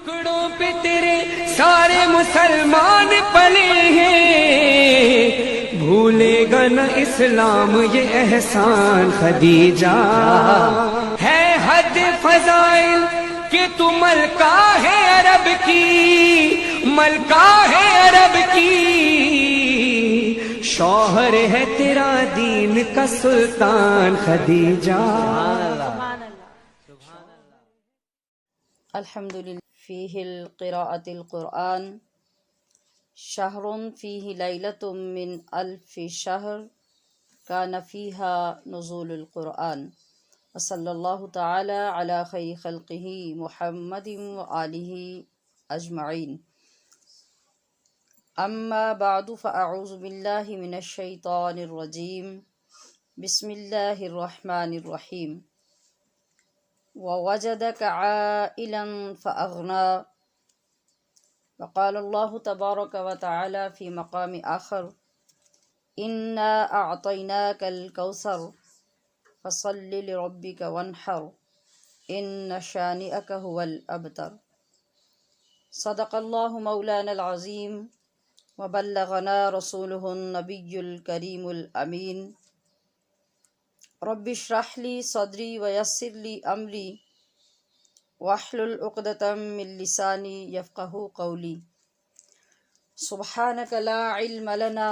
ٹکڑوں پہ تیرے سارے مسلمان پلے ہیں، بھولے گا نہ اسلام یہ احسان خدیجہ ہے حد فضائل کہ تو ملکہ ہے عرب کی، ملکہ ہے عرب کی، شوہر ہے تیرا دین کا سلطان خدیجہ۔ الحمدللہ فیہ القراءۃ القرآن شہر فیہ لیلۃ من الف شہر کان فیہا نزول القرآن، وصلی اللہ تعالی علی خیر خلقہ محمد وآلہ اجمعین۔ اما بعد فاعوذ باللہ من الشیطان الرجیم، بسم اللہ الرحمن الرحیم۔ ووجدك عائلا فأغنى، وقال الله تبارك وتعالى في مقام آخر إنا أعطيناك الكوثر فصل لربك وانحر إن شانئك هو الأبتر۔ صدق الله مولانا العظيم وبلغنا رسوله النبي الكريم الأمين۔ رب اشرح لي صدري ويسر لي أمري واحلل عقدة من لساني يفقهوا قولي۔ سبحانك لا علم لنا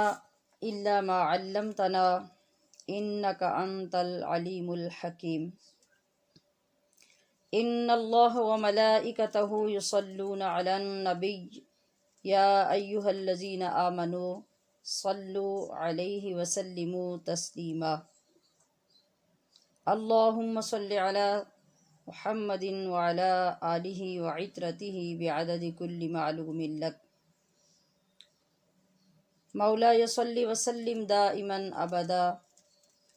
إلا ما علمتنا إنك أنت العليم الحكيم۔ إن الله وملائكته يصلون على النبي يا أيها الذين آمنوا صلوا عليه وسلموا تسليما۔ اللهم صل على محمد وعلى آلہ وعترتہ بعدد كل معلوم لك۔ مولاي صل وسلم دائما ابدا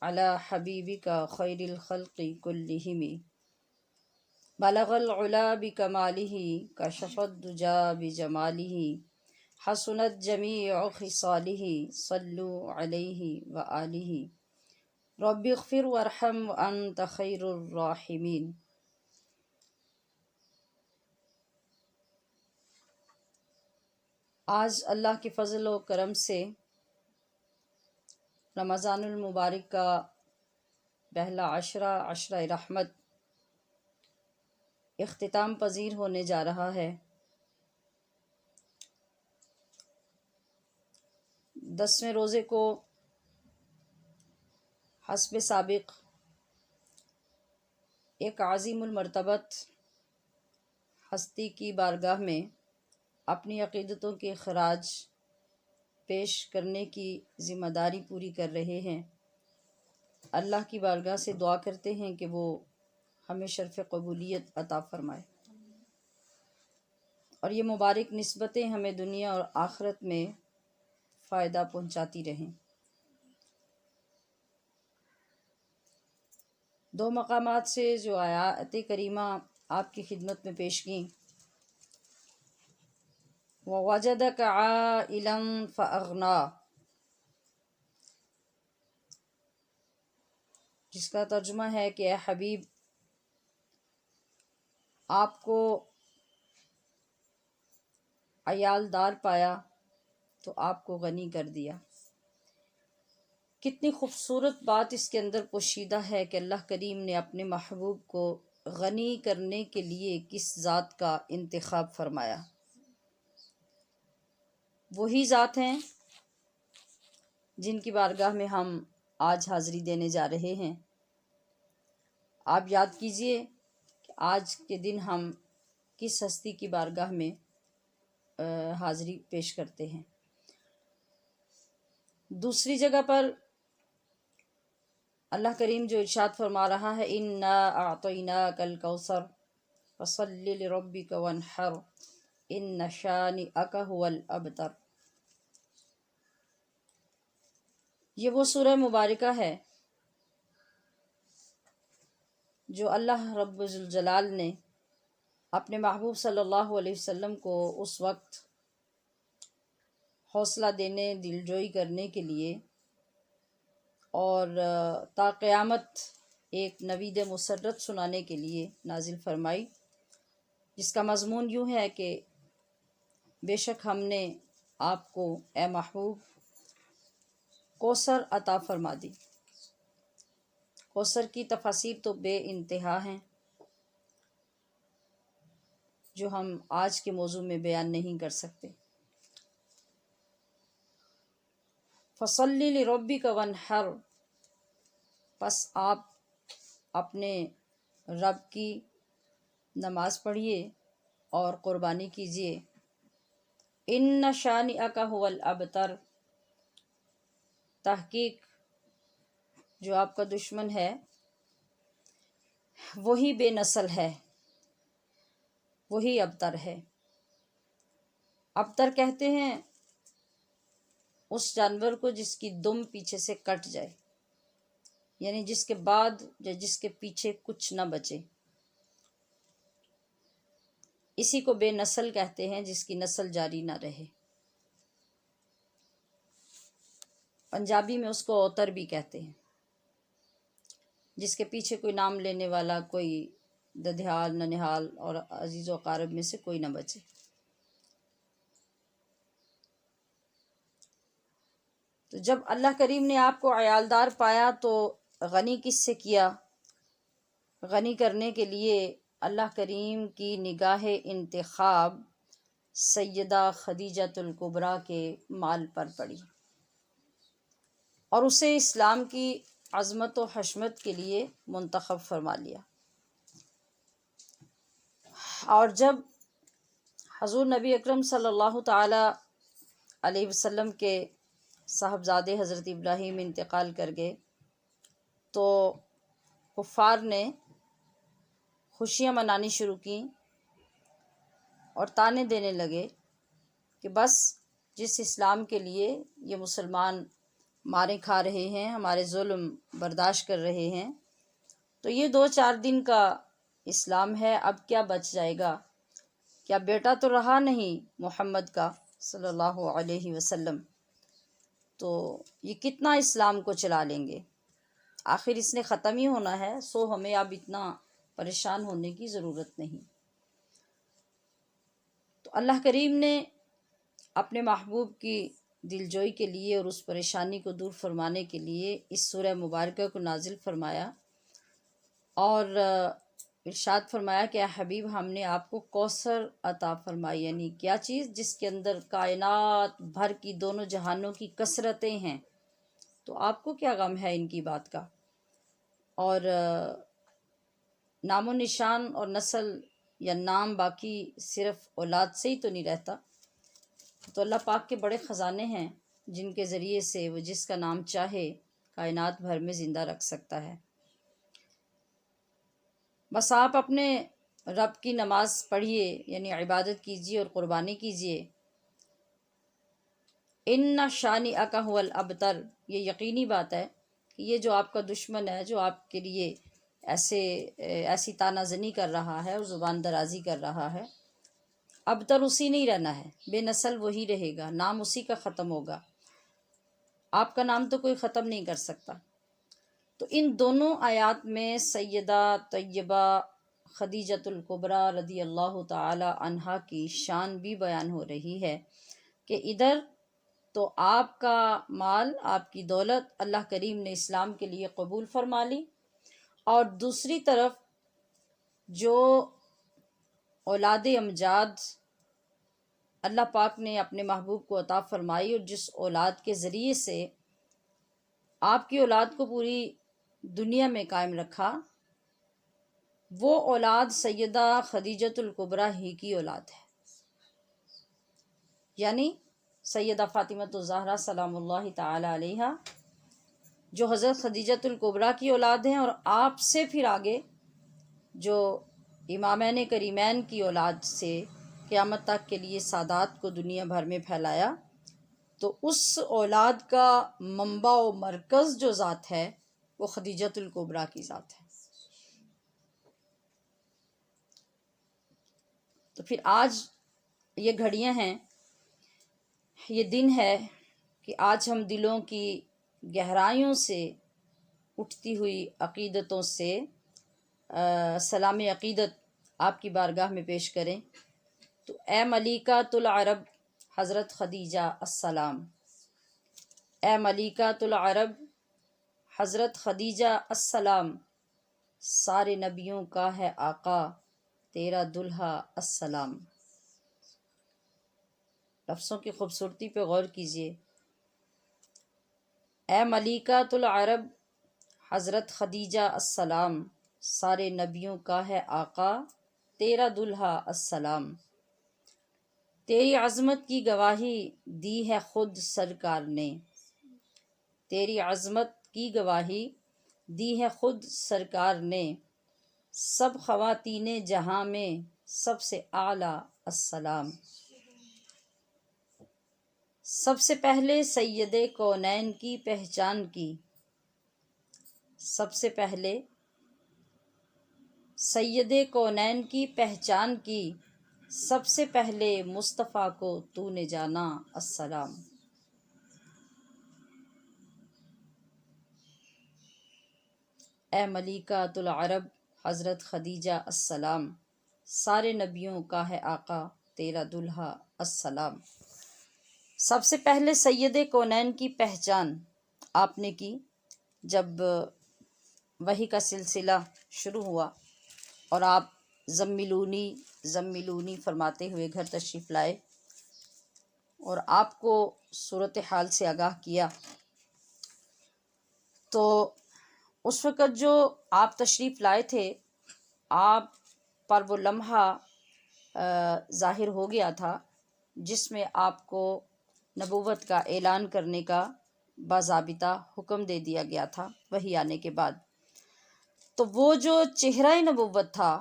على حبيبك خير الخلق كلهم، بلغ العلا بكماله كشف الدجى بجماله، حسنت جميع خصاله صلوا عليه وآلہ۔ رب اغفر وارحم وانت خیر الراحمین۔ آج اللہ کے فضل و کرم سے رمضان المبارک کا پہلا عشرہ رحمت اختتام پذیر ہونے جا رہا ہے۔ 10ویں روزے کو حسب سابق ایک عظیم المرتبت ہستی کی بارگاہ میں اپنی عقیدتوں کے خراج پیش کرنے کی ذمہ داری پوری کر رہے ہیں۔ اللہ کی بارگاہ سے دعا کرتے ہیں کہ وہ ہمیں شرف قبولیت عطا فرمائے اور یہ مبارک نسبتیں ہمیں دنیا اور آخرت میں فائدہ پہنچاتی رہیں۔ 2 مقامات سے جو آیات کریمہ آپ کی خدمت میں پیش کی، وَوَجَدَكَ عَائِلًا فَأَغْنَى، جس کا ترجمہ ہے کہ اے حبیب آپ کو عیال دار پایا تو آپ کو غنی کر دیا۔ کتنی خوبصورت بات اس کے اندر پوشیدہ ہے کہ اللہ کریم نے اپنے محبوب کو غنی کرنے کے لیے کس ذات کا انتخاب فرمایا۔ وہی ذات ہیں جن کی بارگاہ میں ہم آج حاضری دینے جا رہے ہیں۔ آپ یاد کیجئے کہ آج کے دن ہم کس ہستی کی بارگاہ میں حاضری پیش کرتے ہیں۔ دوسری جگہ پر اللہ کریم جو ارشاد فرما رہا ہے، اِنَّا أَعْطَيْنَاكَ الْكَوْثَرَ فَصَلِّ لِرَبِّكَ وَانْحَرْ إِنَّ شَانِئَكَ هُوَ الْأَبْتَرُ۔ یہ وہ سورہ مبارکہ ہے جو اللہ رب ذوالجلال نے اپنے محبوب صلی اللہ علیہ وسلم کو اس وقت حوصلہ دینے، دلجوئی کرنے کے لیے اور تا قیامت ایک نوید مسرت سنانے کے لیے نازل فرمائی، جس کا مضمون یوں ہے کہ بے شک ہم نے آپ کو اے محبوب کوثر عطا فرما دی۔ کوثر کی تفاسیر تو بے انتہا ہیں جو ہم آج کے موضوع میں بیان نہیں کر سکتے۔ فصلی لربک وانحر، پس آپ اپنے رب کی نماز پڑھیے اور قربانی کیجیے۔ ان شانئک هو الابتر، تحقیق جو آپ کا دشمن ہے وہی بے نسل ہے، وہی ابتر ہے۔ ابتر کہتے ہیں اس جانور کو جس کی دم پیچھے سے کٹ جائے، یعنی جس کے بعد یا جس کے پیچھے کچھ نہ بچے، اسی کو بے نسل کہتے ہیں، جس کی نسل جاری نہ رہے۔ پنجابی میں اس کو اوتر بھی کہتے ہیں، جس کے پیچھے کوئی نام لینے والا، کوئی ددھیال ننہال اور عزیز و اقارب میں سے کوئی نہ بچے۔ تو جب اللہ کریم نے آپ کو عیالدار پایا تو غنی کس سے کیا؟ غنی کرنے کے لیے اللہ کریم کی نگاہ انتخاب سیدہ خدیجۃ الکبریٰ کے مال پر پڑی اور اسے اسلام کی عظمت و حشمت کے لیے منتخب فرما لیا۔ اور جب حضور نبی اکرم صلی اللہ تعالی علیہ وسلم کے صاحبزادے حضرت ابراہیم انتقال کر گئے تو کفار نے خوشیاں منانی شروع کیں اور طعنے دینے لگے کہ بس جس اسلام کے لیے یہ مسلمان مارے کھا رہے ہیں، ہمارے ظلم برداشت کر رہے ہیں، تو یہ 2-4 دن کا اسلام ہے، اب کیا بچ جائے گا؟ کیا بیٹا تو رہا نہیں محمد کا صلی اللہ علیہ وسلم، تو یہ کتنا اسلام کو چلا لیں گے؟ آخر اس نے ختم ہی ہونا ہے، سو ہمیں اب اتنا پریشان ہونے کی ضرورت نہیں۔ تو اللہ کریم نے اپنے محبوب کی دلجوئی کے لیے اور اس پریشانی کو دور فرمانے کے لیے اس سورہ مبارکہ کو نازل فرمایا اور ارشاد فرمایا کہ اے حبیب ہم نے آپ کو کوثر عطا فرمائی، یعنی کیا چیز؟ جس کے اندر کائنات بھر کی دونوں جہانوں کی کثرتیں ہیں، تو آپ کو کیا غم ہے ان کی بات کا؟ اور نام و نشان اور نسل یا نام باقی صرف اولاد سے ہی تو نہیں رہتا، تو اللہ پاک کے بڑے خزانے ہیں جن کے ذریعے سے وہ جس کا نام چاہے کائنات بھر میں زندہ رکھ سکتا ہے۔ بس آپ اپنے رب کی نماز پڑھیے، یعنی عبادت کیجیے اور قربانی کیجیے۔ ان شانئک هو الابتر، یہ یقینی بات ہے کہ یہ جو آپ کا دشمن ہے، جو آپ کے لیے ایسی طعنہ زنی کر رہا ہے اور زبان درازی کر رہا ہے، ابتر اسی نہیں رہنا ہے، بے نسل وہی رہے گا، نام اسی کا ختم ہوگا، آپ کا نام تو کوئی ختم نہیں کر سکتا۔ تو ان دونوں آیات میں سیدہ طیبہ خدیجۃ الکبریٰ رضی اللہ تعالی عنہا کی شان بھی بیان ہو رہی ہے کہ ادھر تو آپ کا مال، آپ کی دولت اللہ کریم نے اسلام کے لیے قبول فرما لی، اور دوسری طرف جو اولاد امجاد اللہ پاک نے اپنے محبوب کو عطا فرمائی اور جس اولاد کے ذریعے سے آپ کی اولاد کو پوری دنیا میں قائم رکھا، وہ اولاد سیدہ خدیجۃ الکبریٰ ہی کی اولاد ہے، یعنی سیدہ فاطمۃ الزہرا سلام اللہ تعالی علیہا، جو حضرت خدیجۃ الکبریٰ کی اولاد ہیں، اور آپ سے پھر آگے جو امامین کریمین کی اولاد سے قیامت تک کے لیے سادات کو دنیا بھر میں پھیلایا، تو اس اولاد کا منبع و مرکز جو ذات ہے وہ خدیجۃ الکبریٰ کی ذات ہے۔ تو پھر آج یہ گھڑیاں ہیں، یہ دن ہے کہ آج ہم دلوں کی گہرائیوں سے اٹھتی ہوئی عقیدتوں سے سلام عقیدت آپ کی بارگاہ میں پیش کریں تو اے ملیکۃ العرب حضرت خدیجہ السلام، اے ملیکۃ العرب حضرت خدیجہ السلام، سارے نبیوں کا ہے آقا تیرا دلہا السلام۔ لفظوں کی خوبصورتی پہ غور کیجیے۔ اے ملیکۃ العرب حضرت خدیجہ السلام، سارے نبیوں کا ہے آقا تیرا دلہا السلام۔ تیری عظمت کی گواہی دی ہے خود سرکار نے، تیری عظمت کی گواہی دی ہے خود سرکار نے، سب خواتین جہاں میں سب سے اعلیٰ السلام۔ سب سے پہلے سید کونین کی پہچان کی، سب سے پہلے سید کونین کی پہچان کی، سب سے پہلے مصطفیٰ کو تو نے جانا السلام۔ اے ملیکۃ العرب حضرت خدیجہ السلام، سارے نبیوں کا ہے آقا تیرا دلہا السلام۔ سب سے پہلے سید کونین کی پہچان آپ نے کی جب وحی کا سلسلہ شروع ہوا اور آپ زملونی زملونی فرماتے ہوئے گھر تشریف لائے اور آپ کو صورتحال سے آگاہ کیا، تو اس وقت جو آپ تشریف لائے تھے آپ پر وہ لمحہ ظاہر ہو گیا تھا جس میں آپ کو نبوت کا اعلان کرنے کا باضابطہ حکم دے دیا گیا تھا وحی آنے کے بعد۔ تو وہ جو چہرہ نبوت تھا،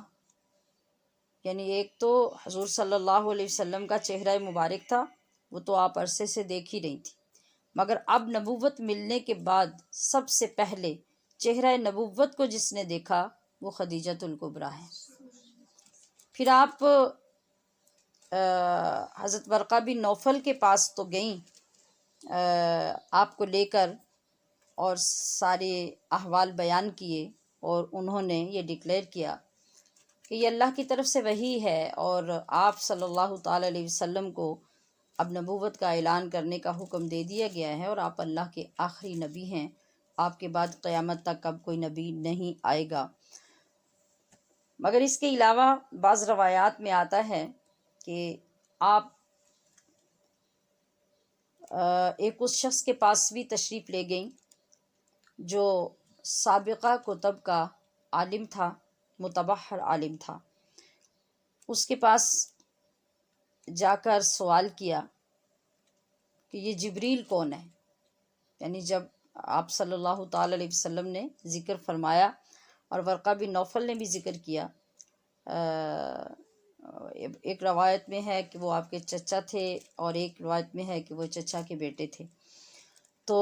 یعنی ایک تو حضور صلی اللہ علیہ وسلم کا چہرہ مبارک تھا، وہ تو آپ عرصے سے دیکھ ہی رہی تھی، مگر اب نبوت ملنے کے بعد سب سے پہلے چہرہ نبوت کو جس نے دیکھا وہ خدیجۃ الکبریٰ ہے۔ پھر آپ حضرت ورقہ بن نوفل کے پاس تو گئیں آپ کو لے کر، اور سارے احوال بیان کیے، اور انہوں نے یہ ڈکلیئر کیا کہ یہ اللہ کی طرف سے وحی ہے اور آپ صلی اللہ تعالی علیہ وسلم کو اب نبوت کا اعلان کرنے کا حکم دے دیا گیا ہے، اور آپ اللہ کے آخری نبی ہیں، آپ کے بعد قیامت تک اب کوئی نبی نہیں آئے گا۔ مگر اس کے علاوہ بعض روایات میں آتا ہے کہ آپ ایک اس شخص کے پاس بھی تشریف لے گئیں جو سابقہ کتب کا عالم تھا، متبحر عالم تھا۔ اس کے پاس جا کر سوال کیا کہ یہ جبریل کون ہے؟ یعنی جب آپ صلی اللہ تعالی علیہ وسلم نے ذکر فرمایا اور ورقہ بن نوفل نے بھی ذکر کیا، ایک روایت میں ہے کہ وہ آپ کے چچا تھے اور ایک روایت میں ہے کہ وہ چچا کے بیٹے تھے، تو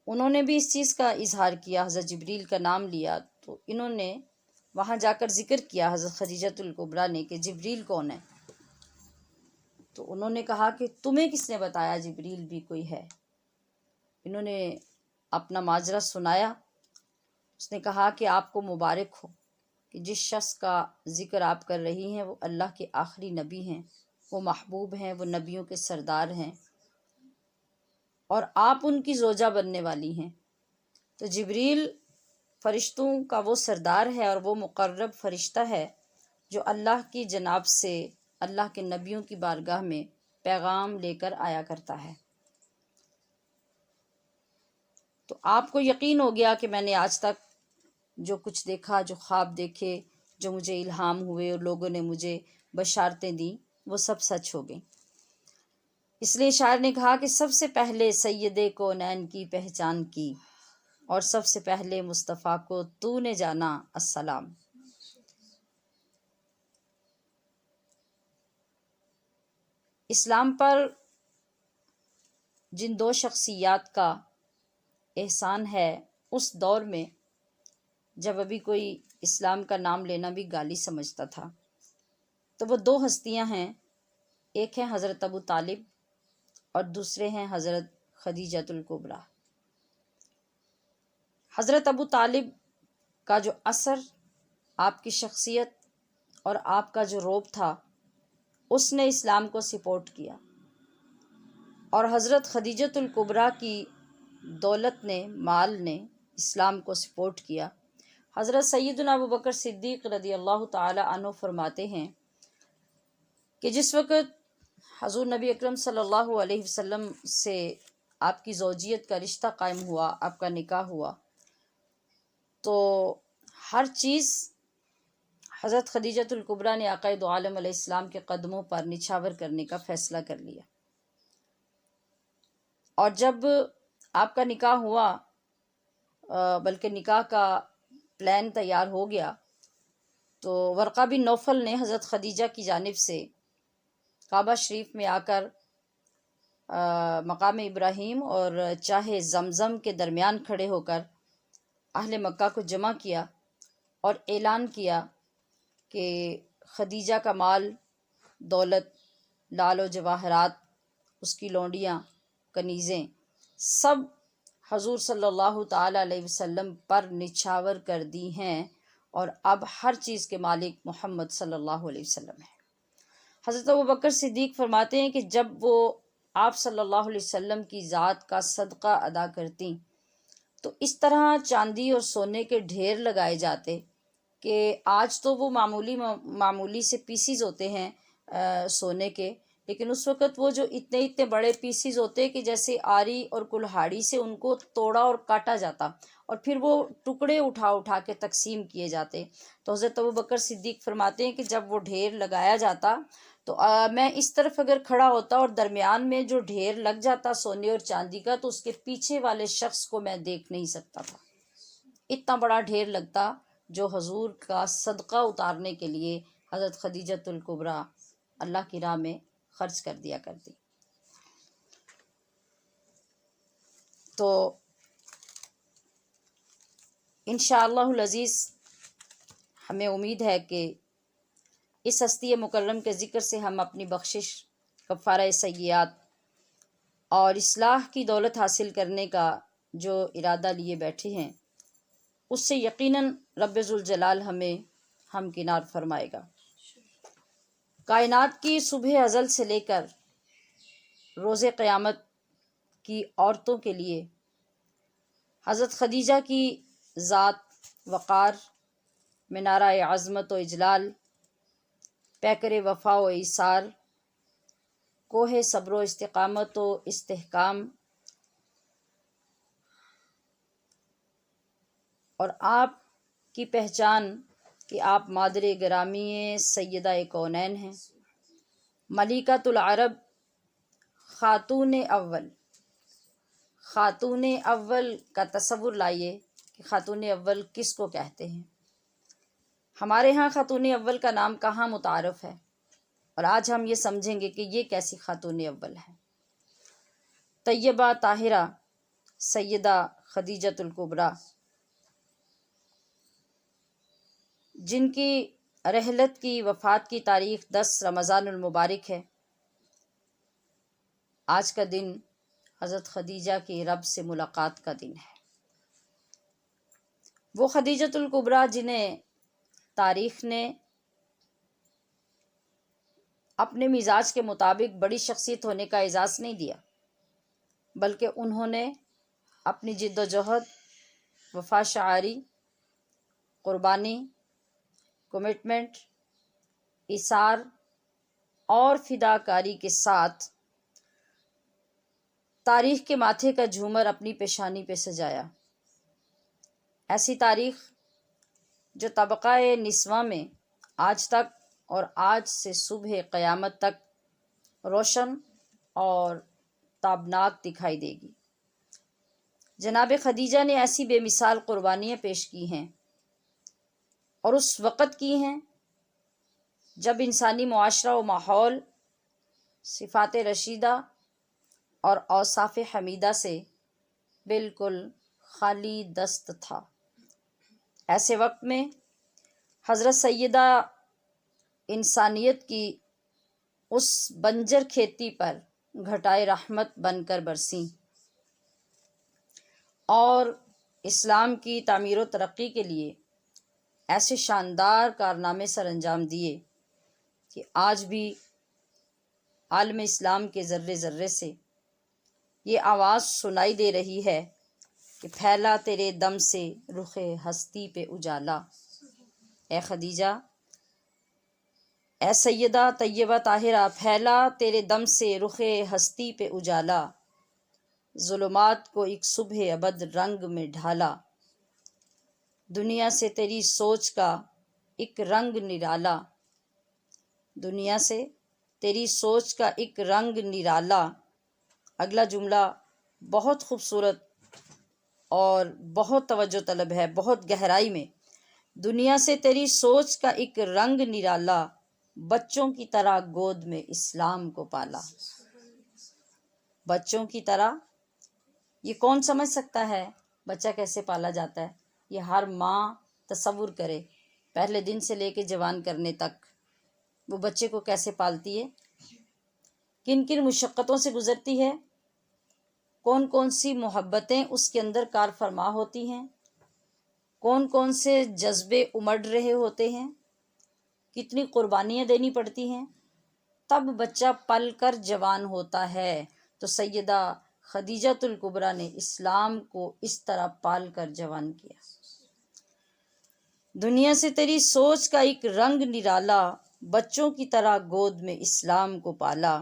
انہوں نے بھی اس چیز کا اظہار کیا، حضرت جبریل کا نام لیا، تو انہوں نے وہاں جا کر ذکر کیا حضرت خدیجۃ الکبریٰ نے کہ جبریل کون ہے؟ تو انہوں نے کہا کہ تمہیں کس نے بتایا جبریل بھی کوئی ہے؟ انہوں نے اپنا ماجرا سنایا۔ اس نے کہا کہ آپ کو مبارک ہو کہ جس شخص کا ذکر آپ کر رہی ہیں وہ اللہ کے آخری نبی ہیں، وہ محبوب ہیں، وہ نبیوں کے سردار ہیں، اور آپ ان کی زوجہ بننے والی ہیں۔ تو جبریل فرشتوں کا وہ سردار ہے اور وہ مقرب فرشتہ ہے جو اللہ کی جناب سے اللہ کے نبیوں کی بارگاہ میں پیغام لے کر آیا کرتا ہے۔ تو آپ کو یقین ہو گیا کہ میں نے آج تک جو کچھ دیکھا، جو خواب دیکھے، جو مجھے الہام ہوئے اور لوگوں نے مجھے بشارتیں دیں، وہ سب سچ ہو گئیں۔ اس لیے شاعر نے کہا کہ سب سے پہلے سید کونین کی پہچان کی اور سب سے پہلے مصطفیٰ کو تو نے جانا السلام۔ اسلام پر جن دو شخصیات کا احسان ہے اس دور میں جب ابھی کوئی اسلام کا نام لینا بھی گالی سمجھتا تھا، تو وہ دو ہستیاں ہیں، ایک ہیں حضرت ابو طالب اور دوسرے ہیں حضرت خدیجۃ الکبریٰ۔ حضرت ابو طالب کا جو اثر آپ کی شخصیت اور آپ کا جو روب تھا اس نے اسلام کو سپورٹ کیا، اور حضرت خدیجۃ الکبریٰ کی دولت نے، مال نے اسلام کو سپورٹ کیا۔ حضرت سیدنا ابوبکر صدیق رضی اللہ تعالی عنہ فرماتے ہیں کہ جس وقت حضور نبی اکرم صلی اللہ علیہ وسلم سے آپ کی زوجیت کا رشتہ قائم ہوا، آپ کا نکاح ہوا، تو ہر چیز حضرت خدیجۃ الکبریٰ نے آقا دو عالم علیہ السلام کے قدموں پر نچھاور کرنے کا فیصلہ کر لیا۔ اور جب آپ کا نکاح ہوا، بلکہ نکاح کا پلان تیار ہو گیا، تو ورقہ بن نوفل نے حضرت خدیجہ کی جانب سے کعبہ شریف میں آ کر مقام ابراہیم اور چاہے زمزم کے درمیان کھڑے ہو کر اہل مکہ کو جمع کیا اور اعلان کیا کہ خدیجہ کا مال، دولت، لال و جواہرات، اس کی لونڈیاں، کنیزیں، سب حضور صلی اللہ تعالی علیہ وسلم پر نچھاور کر دی ہیں، اور اب ہر چیز کے مالک محمد صلی اللہ علیہ وسلم ہیں۔ حضرت ابوبکر صدیق فرماتے ہیں کہ جب وہ آپ صلی اللہ علیہ وسلم کی ذات کا صدقہ ادا کرتی تو اس طرح چاندی اور سونے کے ڈھیر لگائے جاتے کہ آج تو وہ معمولی سے پیسیز ہوتے ہیں سونے کے، لیکن اس وقت وہ جو اتنے بڑے پیسیز ہوتے کہ جیسے آری اور کلہاڑی سے ان کو توڑا اور کاٹا جاتا، اور پھر وہ ٹکڑے اٹھا کے تقسیم کیے جاتے۔ تو حضرت ابوبکر صدیق فرماتے ہیں کہ جب وہ ڈھیر لگایا جاتا تو میں اس طرف اگر کھڑا ہوتا اور درمیان میں جو ڈھیر لگ جاتا سونے اور چاندی کا، تو اس کے پیچھے والے شخص کو میں دیکھ نہیں سکتا تھا، اتنا بڑا ڈھیر لگتا جو حضور کا صدقہ اتارنے کے لیے حضرت خدیجۃ الکبریٰ اللہ کی راہ میں خرچ کر دیا کرتی۔ تو انشاءاللہ العزیز ہمیں امید ہے کہ اس ہستی مکرم کے ذکر سے ہم اپنی بخشش، کفارہ سیئات اور اصلاح کی دولت حاصل کرنے کا جو ارادہ لیے بیٹھے ہیں، اس سے یقیناً رب ذوالجلال ہمیں ہمکنار فرمائے گا۔ کائنات کی صبح ازل سے لے کر روز قیامت کی عورتوں کے لیے حضرت خدیجہ کی ذات، وقار، منارہ عظمت و اجلال، پیکر وفا و ایثار، کوہ صبر و استقامت و استحکام، اور آپ کی پہچان کہ آپ مادر گرامی سیدہ کونین ہیں، ملکۃ العرب، خاتون اول۔ خاتون اول کا تصور لائیے کہ خاتون اول کس کو کہتے ہیں۔ ہمارے ہاں خاتون اول کا نام کہاں متعارف ہے، اور آج ہم یہ سمجھیں گے کہ یہ کیسی خاتون اول ہے۔ طیبہ طاہرہ سیدہ خدیجۃ الکبریٰ، جن کی رحلت کی، وفات کی تاریخ 10 رمضان المبارک ہے۔ آج کا دن حضرت خدیجہ کی رب سے ملاقات کا دن ہے۔ وہ خدیجۃ الکبریٰ جنہیں تاریخ نے اپنے مزاج کے مطابق بڑی شخصیت ہونے کا اعزاز نہیں دیا، بلکہ انہوں نے اپنی جد و جہد، وفا شعاری، قربانی، کمٹمنٹ، ایثار اور فداکاری کے ساتھ تاریخ کے ماتھے کا جھومر اپنی پیشانی پہ سجایا۔ ایسی تاریخ جو طبقہ نسواں میں آج تک اور آج سے صبح قیامت تک روشن اور تابناک دکھائی دے گی۔ جناب خدیجہ نے ایسی بے مثال قربانیاں پیش کی ہیں، اور اس وقت کی ہیں جب انسانی معاشرہ و ماحول صفات رشیدہ اور اوصاف حمیدہ سے بالکل خالی دست تھا۔ ایسے وقت میں حضرت سیدہ انسانیت کی اس بنجر کھیتی پر گھٹائے رحمت بن کر برسیں، اور اسلام کی تعمیر و ترقی کے لیے ایسے شاندار کارنامے سر انجام دیے کہ آج بھی عالم اسلام کے ذرے ذرے سے یہ آواز سنائی دے رہی ہے کہ پھیلا تیرے دم سے رخ ہستی پہ اجالا، اے خدیجہ، اے سیدہ طیبہ طاہرہ، پھیلا تیرے دم سے رخ ہستی پہ اجالا، ظلمات کو ایک صبح ابد رنگ میں ڈھالا، دنیا سے تیری سوچ کا ایک رنگ نرالا، دنیا سے تیری سوچ کا ایک رنگ نرالا۔ اگلا جملہ بہت خوبصورت اور بہت توجہ طلب ہے، بہت گہرائی میں۔ دنیا سے تیری سوچ کا ایک رنگ نرالا، بچوں کی طرح گود میں اسلام کو پالا۔ بچوں کی طرح، یہ کون سمجھ سکتا ہے بچہ کیسے پالا جاتا ہے؟ یہ ہر ماں تصور کرے، پہلے دن سے لے کے جوان کرنے تک وہ بچے کو کیسے پالتی ہے، کن کن مشقتوں سے گزرتی ہے، کون کون سی محبتیں اس کے اندر کار فرما ہوتی ہیں، کون کون سے جذبے امڑ رہے ہوتے ہیں، کتنی قربانیاں دینی پڑتی ہیں، تب بچہ پل کر جوان ہوتا ہے۔ تو سیدہ خدیجۃ الکبریٰ نے اسلام کو اس طرح پال کر جوان کیا۔ دنیا سے تیری سوچ کا ایک رنگ نرالا، بچوں کی طرح گود میں اسلام کو پالا۔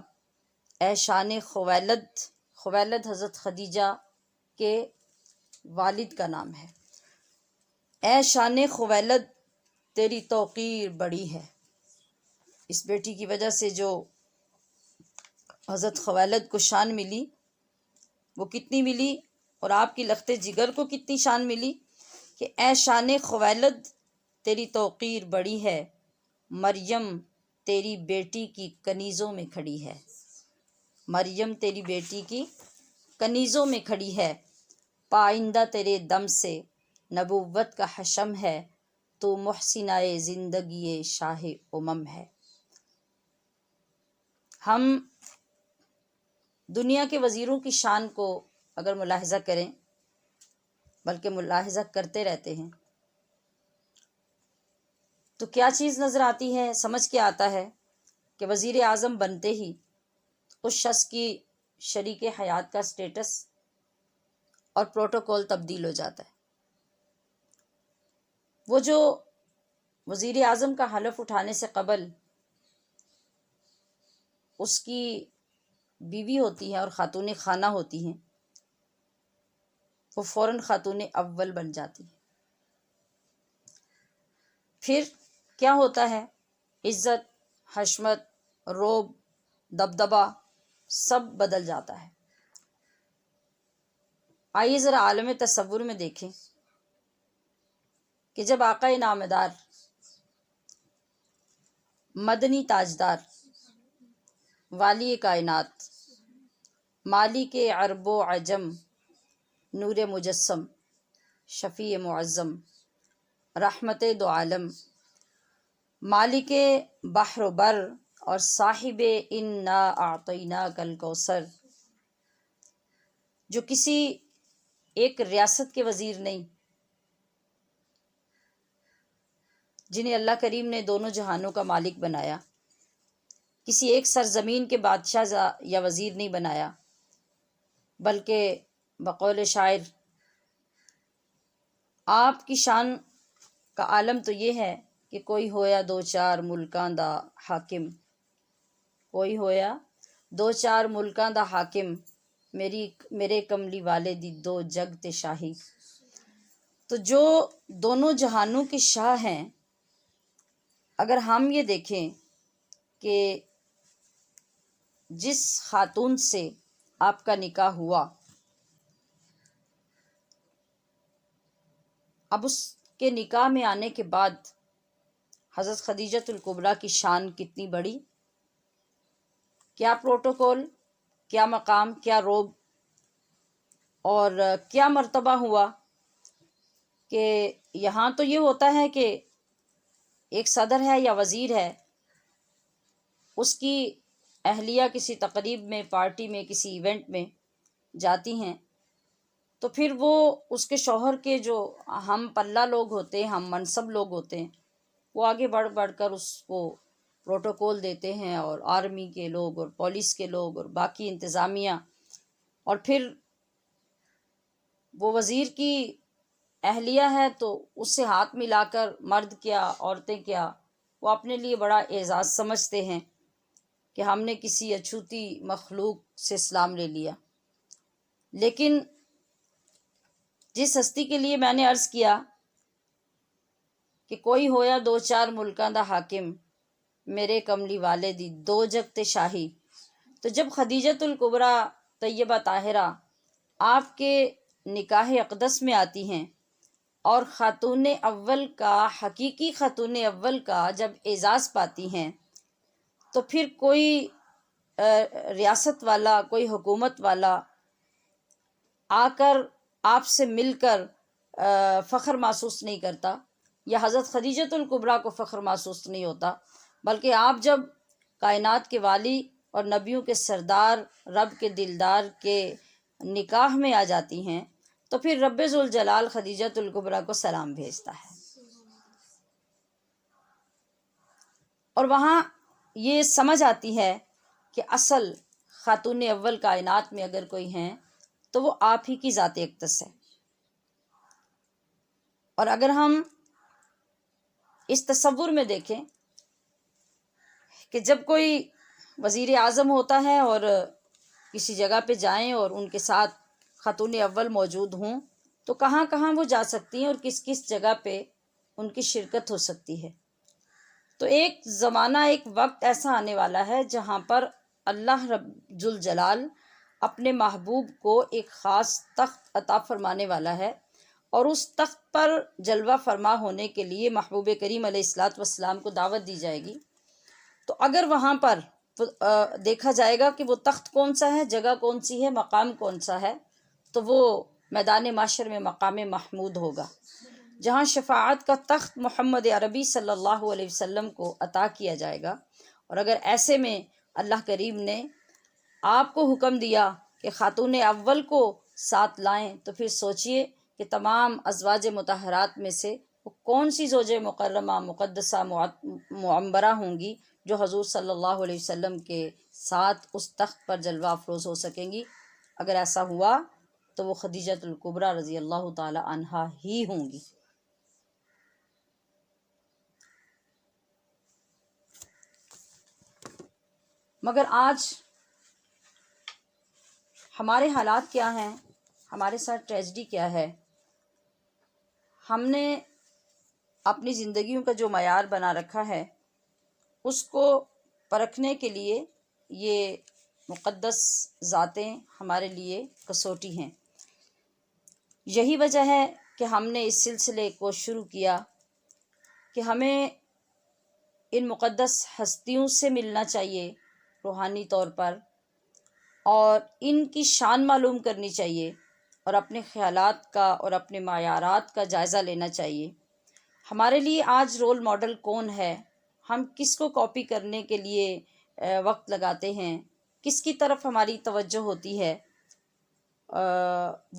اے شان خویلد، خویلد حضرت خدیجہ کے والد کا نام ہے۔ اے شان خویلد، تیری توقیر بڑی ہے۔ اس بیٹی کی وجہ سے جو حضرت خویلد کو شان ملی وہ کتنی ملی، اور آپ کی لخت جگر کو کتنی شان ملی کہ اے شان خویلد، تیری توقیر بڑی ہے، مریم تیری بیٹی کی کنیزوں میں کھڑی ہے، مریم تیری بیٹی کی کنیزوں میں کھڑی ہے، پائندہ تیرے دم سے نبوت کا حشم ہے، تو محسنہ زندگی شاہ امم ہے۔ ہم دنیا کے وزیروں کی شان کو اگر ملاحظہ کریں، بلکہ ملاحظہ کرتے رہتے ہیں، تو کیا چیز نظر آتی ہے، سمجھ کے آتا ہے کہ وزیر اعظم بنتے ہی اس شخص کی شریک حیات کا سٹیٹس اور پروٹوکول تبدیل ہو جاتا ہے۔ وہ جو وزیر اعظم کا حلف اٹھانے سے قبل اس کی بیوی ہوتی ہے اور خاتون خانہ ہوتی ہیں، وہ فوراً خاتون اول بن جاتی ہے۔ پھر کیا ہوتا ہے؟ عزت، حشمت، رعب، دبدبہ سب بدل جاتا ہے۔ آئیے ذرا عالم تصور میں دیکھیں کہ جب آقا نامدار، مدنی تاجدار، والی کائنات، مالک عرب و عجم، نور مجسم، شفیع معظم، رحمت دو عالم، مالک بحر و بر اور صاحب انا اعطیناک الکوثر، جو کسی ایک ریاست کے وزیر نہیں، جنہیں اللہ کریم نے دونوں جہانوں کا مالک بنایا، کسی ایک سرزمین کے بادشاہ یا وزیر نہیں بنایا، بلکہ بقول شاعر آپ کی شان کا عالم تو یہ ہے کہ کوئی ہویا دو چار ملکاں دا حاکم، کوئی ہویا دو چار ملکاں دا حاکم، میرے کملی والے دی دو جگ تے شاہی۔ تو جو دونوں جہانوں کے شاہ ہیں، اگر ہم یہ دیکھیں کہ جس خاتون سے آپ کا نکاح ہوا، اب اس کے نکاح میں آنے کے بعد حضرت خدیجۃ الکبریٰ کی شان کتنی بڑی، کیا پروٹوکول، کیا مقام، کیا روب اور کیا مرتبہ ہوا کہ یہاں تو یہ ہوتا ہے کہ ایک صدر ہے یا وزیر ہے، اس کی اہلیہ کسی تقریب میں، پارٹی میں، کسی ایونٹ میں جاتی ہیں تو پھر وہ اس کے شوہر کے جو ہم پلہ لوگ ہوتے ہیں، ہم منصب لوگ ہوتے ہیں، وہ آگے بڑھ بڑھ کر اس کو پروٹوکول دیتے ہیں، اور آرمی کے لوگ اور پولیس کے لوگ اور باقی انتظامیہ، اور پھر وہ وزیر کی اہلیہ ہے تو اس سے ہاتھ ملا کر مرد کیا عورتیں کیا وہ اپنے لیے بڑا اعزاز سمجھتے ہیں کہ ہم نے کسی اچھوتی مخلوق سے اسلام لے لیا۔ لیکن جس ہستی کے لیے میں نے عرض کیا کہ کوئی ہویا دو چار ملکاں دا حاکم، میرے کملی والدی دو جگ تے شاہی، تو جب خدیجۃ الکبریٰ طیبہ طاہرہ آپ کے نکاح اقدس میں آتی ہیں اور خاتون اول کا، حقیقی خاتون اول کا جب اعزاز پاتی ہیں، تو پھر کوئی ریاست والا، کوئی حکومت والا آ کر آپ سے مل کر فخر محسوس نہیں کرتا، یا حضرت خدیجۃ الکبریٰ کو فخر محسوس نہیں ہوتا، بلکہ آپ جب کائنات کے والی اور نبیوں کے سردار، رب کے دلدار کے نکاح میں آ جاتی ہیں، تو پھر رب ذوالجلال خدیجۃ الکبریٰ کو سلام بھیجتا ہے۔ اور وہاں یہ سمجھ آتی ہے کہ اصل خاتون اول کائنات میں اگر کوئی ہیں تو وہ آپ ہی کی ذات اقدس ہے۔ اور اگر ہم اس تصور میں دیکھیں کہ جب کوئی وزیر اعظم ہوتا ہے اور کسی جگہ پہ جائیں اور ان کے ساتھ خاتون اول موجود ہوں، تو کہاں کہاں وہ جا سکتی ہیں اور کس کس جگہ پہ ان کی شرکت ہو سکتی ہے۔ تو ایک زمانہ، ایک وقت ایسا آنے والا ہے جہاں پر اللہ رب ذوالجلال اپنے محبوب کو ایک خاص تخت عطا فرمانے والا ہے، اور اس تخت پر جلوہ فرما ہونے کے لیے محبوب کریم علیہ الصلاۃ والسلام کو دعوت دی جائے گی۔ تو اگر وہاں پر دیکھا جائے گا کہ وہ تخت کون سا ہے، جگہ کون سی ہے، مقام کون سا ہے، تو وہ میدان محشر میں مقام محمود ہوگا، جہاں شفاعت کا تخت محمد عربی صلی اللہ علیہ وسلم کو عطا کیا جائے گا۔ اور اگر ایسے میں اللہ کریم نے آپ کو حکم دیا کہ خاتون اول کو ساتھ لائیں، تو پھر سوچئے کہ تمام ازواج مطہرات میں سے وہ کون سی زوج مکرمہ، مقدسہ، معمبرہ ہوں گی جو حضور صلی اللہ علیہ وسلم کے ساتھ اس تخت پر جلوہ افروز ہو سکیں گی۔ اگر ایسا ہوا تو وہ خدیجۃ الکبریٰ رضی اللہ تعالی عنہا ہی ہوں گی۔ مگر آج ہمارے حالات کیا ہیں، ہمارے ساتھ ٹریجڈی کیا ہے؟ ہم نے اپنی زندگیوں کا جو معیار بنا رکھا ہے اس کو پرکھنے کے لیے یہ مقدس ذاتیں ہمارے لیے کسوٹی ہیں۔ یہی وجہ ہے کہ ہم نے اس سلسلے کو شروع کیا کہ ہمیں ان مقدس ہستیوں سے ملنا چاہیے روحانی طور پر، اور ان کی شان معلوم کرنی چاہیے، اور اپنے خیالات کا اور اپنے معیارات کا جائزہ لینا چاہیے۔ ہمارے لیے آج رول ماڈل کون ہے، ہم کس کو کاپی کرنے کے لیے وقت لگاتے ہیں، کس کی طرف ہماری توجہ ہوتی ہے؟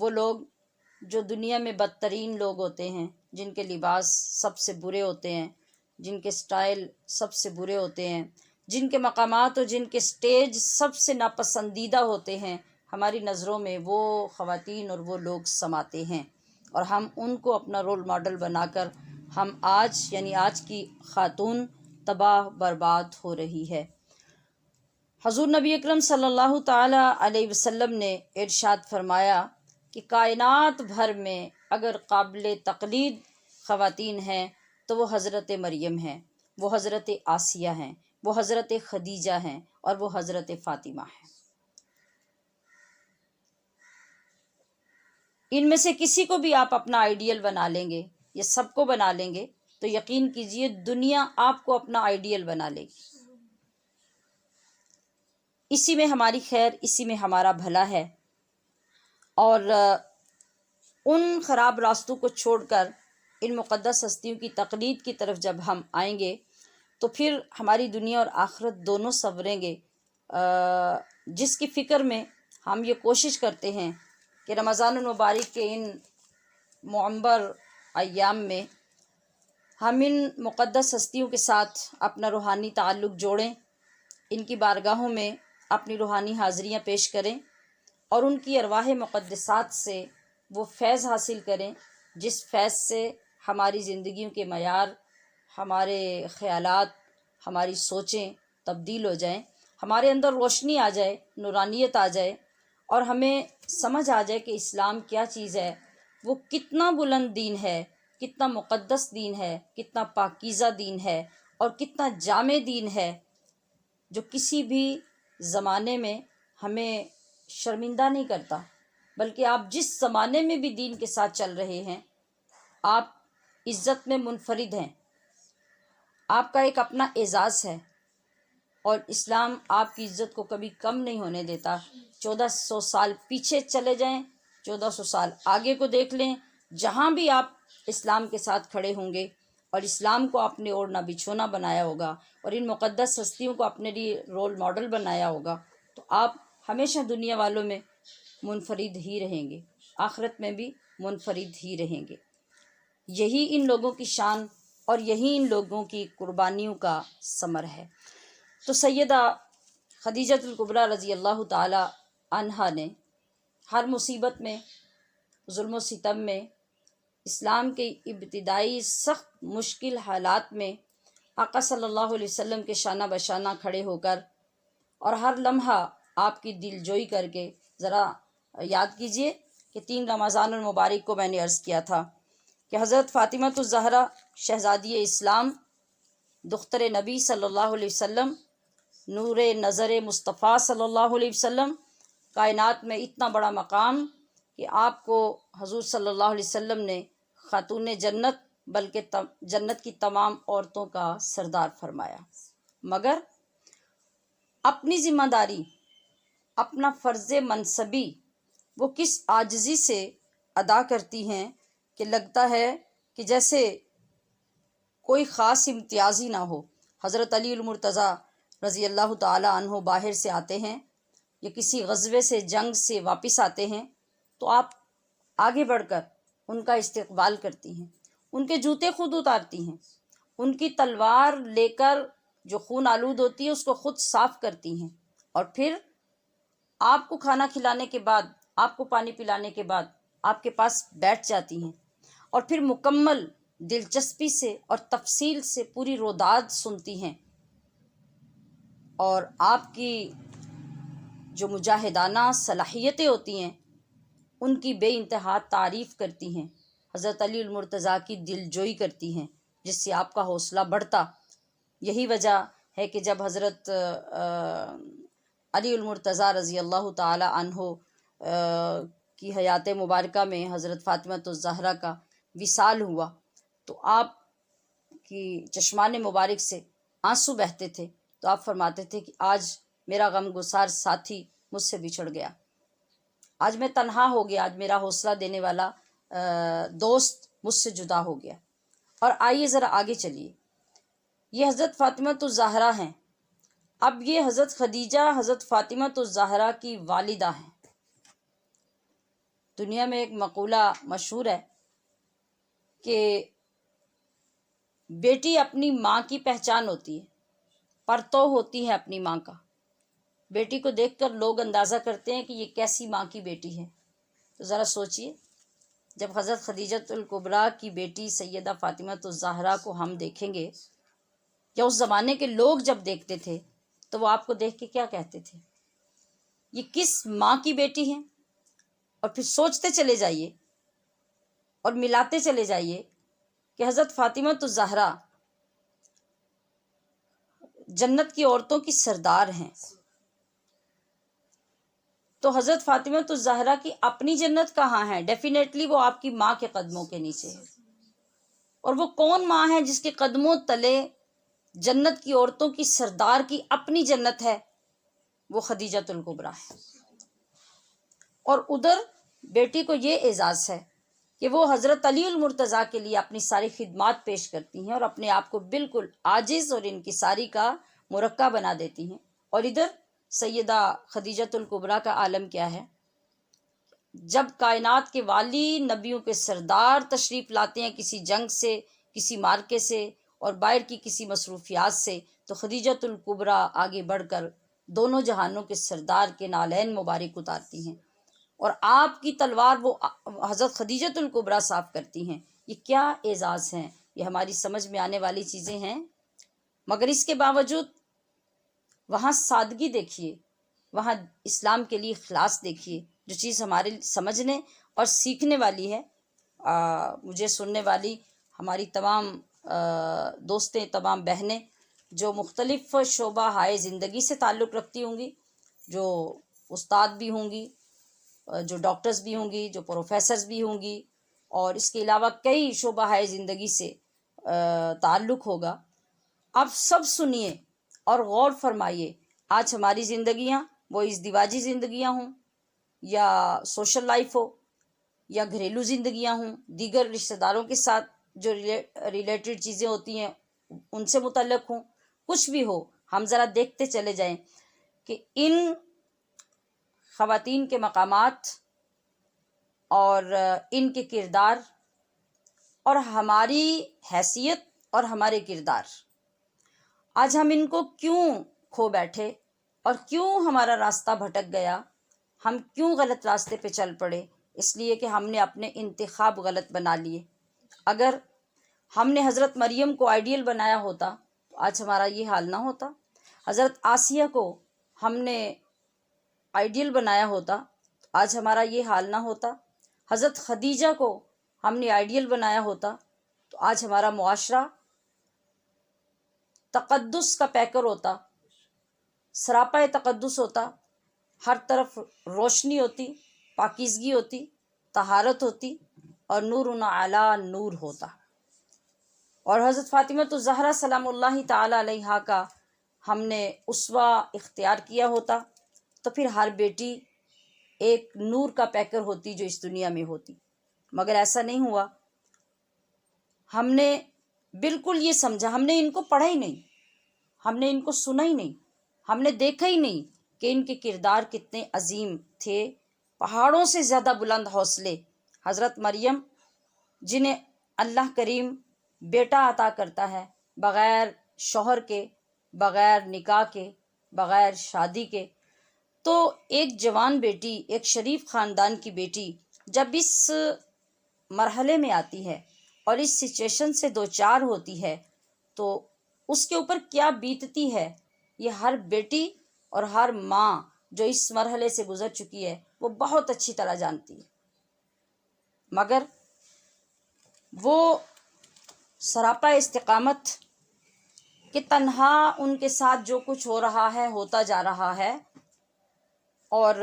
وہ لوگ جو دنیا میں بدترین لوگ ہوتے ہیں، جن کے لباس سب سے برے ہوتے ہیں، جن کے سٹائل سب سے برے ہوتے ہیں، جن کے مقامات اور جن کے سٹیج سب سے ناپسندیدہ ہوتے ہیں، ہماری نظروں میں وہ خواتین اور وہ لوگ سماتے ہیں، اور ہم ان کو اپنا رول ماڈل بنا کر ہم آج، یعنی آج کی خاتون تباہ برباد ہو رہی ہے۔ حضور نبی اکرم صلی اللہ تعالی علیہ وسلم نے ارشاد فرمایا کہ کائنات بھر میں اگر قابل تقلید خواتین ہیں تو وہ حضرت مریم ہیں، وہ حضرت آسیہ ہیں، وہ حضرت خدیجہ ہیں، اور وہ حضرت فاطمہ ہیں۔ ان میں سے کسی کو بھی آپ اپنا آئیڈیل بنا لیں گے، یا سب کو بنا لیں گے، تو یقین کیجئے دنیا آپ کو اپنا آئیڈیل بنا لے گی۔ اسی میں ہماری خیر، اسی میں ہمارا بھلا ہے، اور ان خراب راستوں کو چھوڑ کر ان مقدس ہستیوں کی تقلید کی طرف جب ہم آئیں گے تو پھر ہماری دنیا اور آخرت دونوں سنوریں گے، جس کی فکر میں ہم یہ کوشش کرتے ہیں کہ کہ رمضان المبارک کے ان معمر ایام میں ہم ان مقدس ہستیوں کے ساتھ اپنا روحانی تعلق جوڑیں، ان کی بارگاہوں میں اپنی روحانی حاضریاں پیش کریں اور ان کی ارواح مقدسات سے وہ فیض حاصل کریں جس فیض سے ہماری زندگیوں کے معیار، ہمارے خیالات، ہماری سوچیں تبدیل ہو جائیں، ہمارے اندر روشنی آ جائے، نورانیت آ جائے اور ہمیں سمجھ آ جائے کہ اسلام کیا چیز ہے، وہ کتنا بلند دین ہے، کتنا مقدس دین ہے، کتنا پاکیزہ دین ہے اور کتنا جامع دین ہے، جو کسی بھی زمانے میں ہمیں شرمندہ نہیں کرتا، بلکہ آپ جس زمانے میں بھی دین کے ساتھ چل رہے ہیں آپ عزت میں منفرد ہیں، آپ کا ایک اپنا اعزاز ہے اور اسلام آپ کی عزت کو کبھی کم نہیں ہونے دیتا۔ 1400 سال پیچھے چلے جائیں، 1400 سال آگے کو دیکھ لیں، جہاں بھی آپ اسلام کے ساتھ کھڑے ہوں گے اور اسلام کو آپ نے اوڑھنا بچھونا بنایا ہوگا اور ان مقدس ہستیوں کو اپنے لیے رول ماڈل بنایا ہوگا تو آپ ہمیشہ دنیا والوں میں منفرد ہی رہیں گے، آخرت میں بھی منفرد ہی رہیں گے۔ یہی ان لوگوں کی شان اور یہی ان لوگوں کی قربانیوں کا ثمر ہے۔ تو سیدہ خدیجۃ الکبریٰ رضی اللہ تعالی عنہا نے ہر مصیبت میں، ظلم و ستم میں، اسلام کے ابتدائی سخت مشکل حالات میں آقا صلی اللہ علیہ وسلم کے شانہ بشانہ کھڑے ہو کر اور ہر لمحہ آپ کی دل جوئی کر کے، ذرا یاد کیجئے کہ 3 رمضان المبارک کو میں نے عرض کیا تھا کہ حضرت فاطمہ الزہرا شہزادی اسلام، دختر نبی صلی اللہ علیہ وسلم، نور نظر مصطفیٰ صلی اللہ علیہ وسلم، کائنات میں اتنا بڑا مقام کہ آپ کو حضور صلی اللہ علیہ وسلم نے خاتون جنت بلکہ جنت کی تمام عورتوں کا سردار فرمایا، مگر اپنی ذمہ داری، اپنا فرض منصبی وہ کس عاجزی سے ادا کرتی ہیں کہ لگتا ہے کہ جیسے کوئی خاص امتیاز ہی نہ ہو۔ حضرت علی المرتضیٰ رضی اللہ تعالی عنہ باہر سے آتے ہیں یا کسی غزوے سے، جنگ سے واپس آتے ہیں تو آپ آگے بڑھ کر ان کا استقبال کرتی ہیں، ان کے جوتے خود اتارتی ہیں، ان کی تلوار لے کر جو خون آلود ہوتی ہے اس کو خود صاف کرتی ہیں اور پھر آپ کو کھانا کھلانے کے بعد، آپ کو پانی پلانے کے بعد آپ کے پاس بیٹھ جاتی ہیں اور پھر مکمل دلچسپی سے اور تفصیل سے پوری روداد سنتی ہیں اور آپ کی جو مجاہدانہ صلاحیتیں ہوتی ہیں ان کی بے انتہا تعریف کرتی ہیں، حضرت علی المرتضیٰ کی دل جوئی کرتی ہیں جس سے آپ کا حوصلہ بڑھتا۔ یہی وجہ ہے کہ جب حضرت علی المرتضیٰ رضی اللہ تعالی عنہ کی حیات مبارکہ میں حضرت فاطمہ الزہرا کا وصال ہوا تو آپ کی چشمان مبارک سے آنسو بہتے تھے، تو آپ فرماتے تھے کہ آج میرا غم گسار ساتھی مجھ سے بچھڑ گیا، آج میں تنہا ہو گیا، آج میرا حوصلہ دینے والا دوست مجھ سے جدا ہو گیا۔ اور آئیے ذرا آگے چلیے، یہ حضرت فاطمہ الزہرا ہیں، اب یہ حضرت خدیجہ حضرت فاطمہ الزہرا کی والدہ ہیں۔ دنیا میں ایک مقولہ مشہور ہے کہ بیٹی اپنی ماں کی پہچان ہوتی ہے، پرتو ہوتی ہے اپنی ماں کا۔ بیٹی کو دیکھ کر لوگ اندازہ کرتے ہیں کہ یہ کیسی ماں کی بیٹی ہے، تو ذرا سوچئے جب حضرت خدیجۃ الکبریٰ کی بیٹی سیدہ فاطمہ الزہرا کو ہم دیکھیں گے یا اس زمانے کے لوگ جب دیکھتے تھے تو وہ آپ کو دیکھ کے کیا کہتے تھے؟ یہ کس ماں کی بیٹی ہیں؟ اور پھر سوچتے چلے جائیے اور ملاتے چلے جائیے کہ حضرت فاطمہ الزہرا جنت کی عورتوں کی سردار ہیں، تو حضرت فاطمہ الزہرا کی اپنی جنت کہاں ہے؟ ڈیفینیٹلی وہ آپ کی ماں کے قدموں کے نیچے ہے۔ اور وہ کون ماں ہے جس کے قدموں تلے جنت کی عورتوں کی سردار کی اپنی جنت ہے؟ وہ خدیجۃ الکبریٰ ہے۔ اور ادھر بیٹی کو یہ اعزاز ہے کہ وہ حضرت علی المرتضیٰ کے لیے اپنی ساری خدمات پیش کرتی ہیں اور اپنے آپ کو بالکل عاجز اور انکساری کا مرقع بنا دیتی ہیں۔ اور ادھر سیدہ خدیجۃ الکبریٰ کا عالم کیا ہے؟ جب کائنات کے والی نبیوں کے سردار تشریف لاتے ہیں کسی جنگ سے، کسی مارکے سے اور باہر کی کسی مصروفیات سے، تو خدیجۃ الکبریٰ آگے بڑھ کر دونوں جہانوں کے سردار کے نالین مبارک اتارتی ہیں اور آپ کی تلوار وہ حضرت خدیجۃ الکبریٰ صاف کرتی ہیں۔ یہ کیا اعزاز ہیں، یہ ہماری سمجھ میں آنے والی چیزیں ہیں، مگر اس کے باوجود وہاں سادگی دیکھیے، وہاں اسلام کے لیے اخلاص دیکھیے، جو چیز ہمارے سمجھنے اور سیکھنے والی ہے۔ مجھے سننے والی ہماری تمام دوستیں، تمام بہنیں جو مختلف شعبہ ہائے زندگی سے تعلق رکھتی ہوں گی، جو استاد بھی ہوں گی، جو ڈاکٹرز بھی ہوں گی، جو پروفیسرز بھی ہوں گی، اور اس کے علاوہ کئی شعبہ ہائے زندگی سے تعلق ہوگا، آپ سب سنیے اور غور فرمائیے۔ آج ہماری زندگیاں وہ ازدواجی زندگیاں ہوں یا سوشل لائف ہو یا گھریلو زندگیاں ہوں، دیگر رشتہ داروں کے ساتھ جو ریلیٹڈ چیزیں ہوتی ہیں ان سے متعلق ہوں، کچھ بھی ہو، ہم ذرا دیکھتے چلے جائیں کہ ان خواتین کے مقامات اور ان کے کردار اور ہماری حیثیت اور ہمارے کردار، آج ہم ان کو کیوں کھو بیٹھے اور کیوں ہمارا راستہ بھٹک گیا، ہم کیوں غلط راستے پہ چل پڑے؟ اس لیے کہ ہم نے اپنے انتخاب غلط بنا لیے۔ اگر ہم نے حضرت مریم کو آئیڈیل بنایا ہوتا تو آج ہمارا یہ حال نہ ہوتا۔ حضرت آسیہ کو ہم نے آئیڈیل بنایا ہوتا تو آج ہمارا یہ حال نہ ہوتا۔ حضرت خدیجہ کو ہم نے آئیڈیل بنایا ہوتا تو آج ہمارا معاشرہ تقدس کا پیکر ہوتا، سراپا تقدس ہوتا، ہر طرف روشنی ہوتی، پاکیزگی ہوتی، طہارت ہوتی اور نور علی نور ہوتا۔ اور حضرت فاطمہ الزہرا سلام اللہ تعالی علیہا کا ہم نے اسوہ اختیار کیا ہوتا تو پھر ہر بیٹی ایک نور کا پیکر ہوتی جو اس دنیا میں ہوتی، مگر ایسا نہیں ہوا۔ ہم نے بالکل یہ سمجھا، ہم نے ان کو پڑھا ہی نہیں، ہم نے ان کو سنا ہی نہیں، ہم نے دیکھا ہی نہیں کہ ان کے کردار کتنے عظیم تھے، پہاڑوں سے زیادہ بلند حوصلے۔ حضرت مریم جنہیں اللہ کریم بیٹا عطا کرتا ہے بغیر شوہر کے، بغیر نکاح کے، بغیر شادی کے، تو ایک جوان بیٹی، ایک شریف خاندان کی بیٹی جب اس مرحلے میں آتی ہے اور اس سچویشن سے دوچار ہوتی ہے تو اس کے اوپر کیا بیتتی ہے، یہ ہر بیٹی اور ہر ماں جو اس مرحلے سے گزر چکی ہے وہ بہت اچھی طرح جانتی ہے۔ مگر وہ سراپا استقامت کہ تنہا ان کے ساتھ جو کچھ ہو رہا ہے ہوتا جا رہا ہے، اور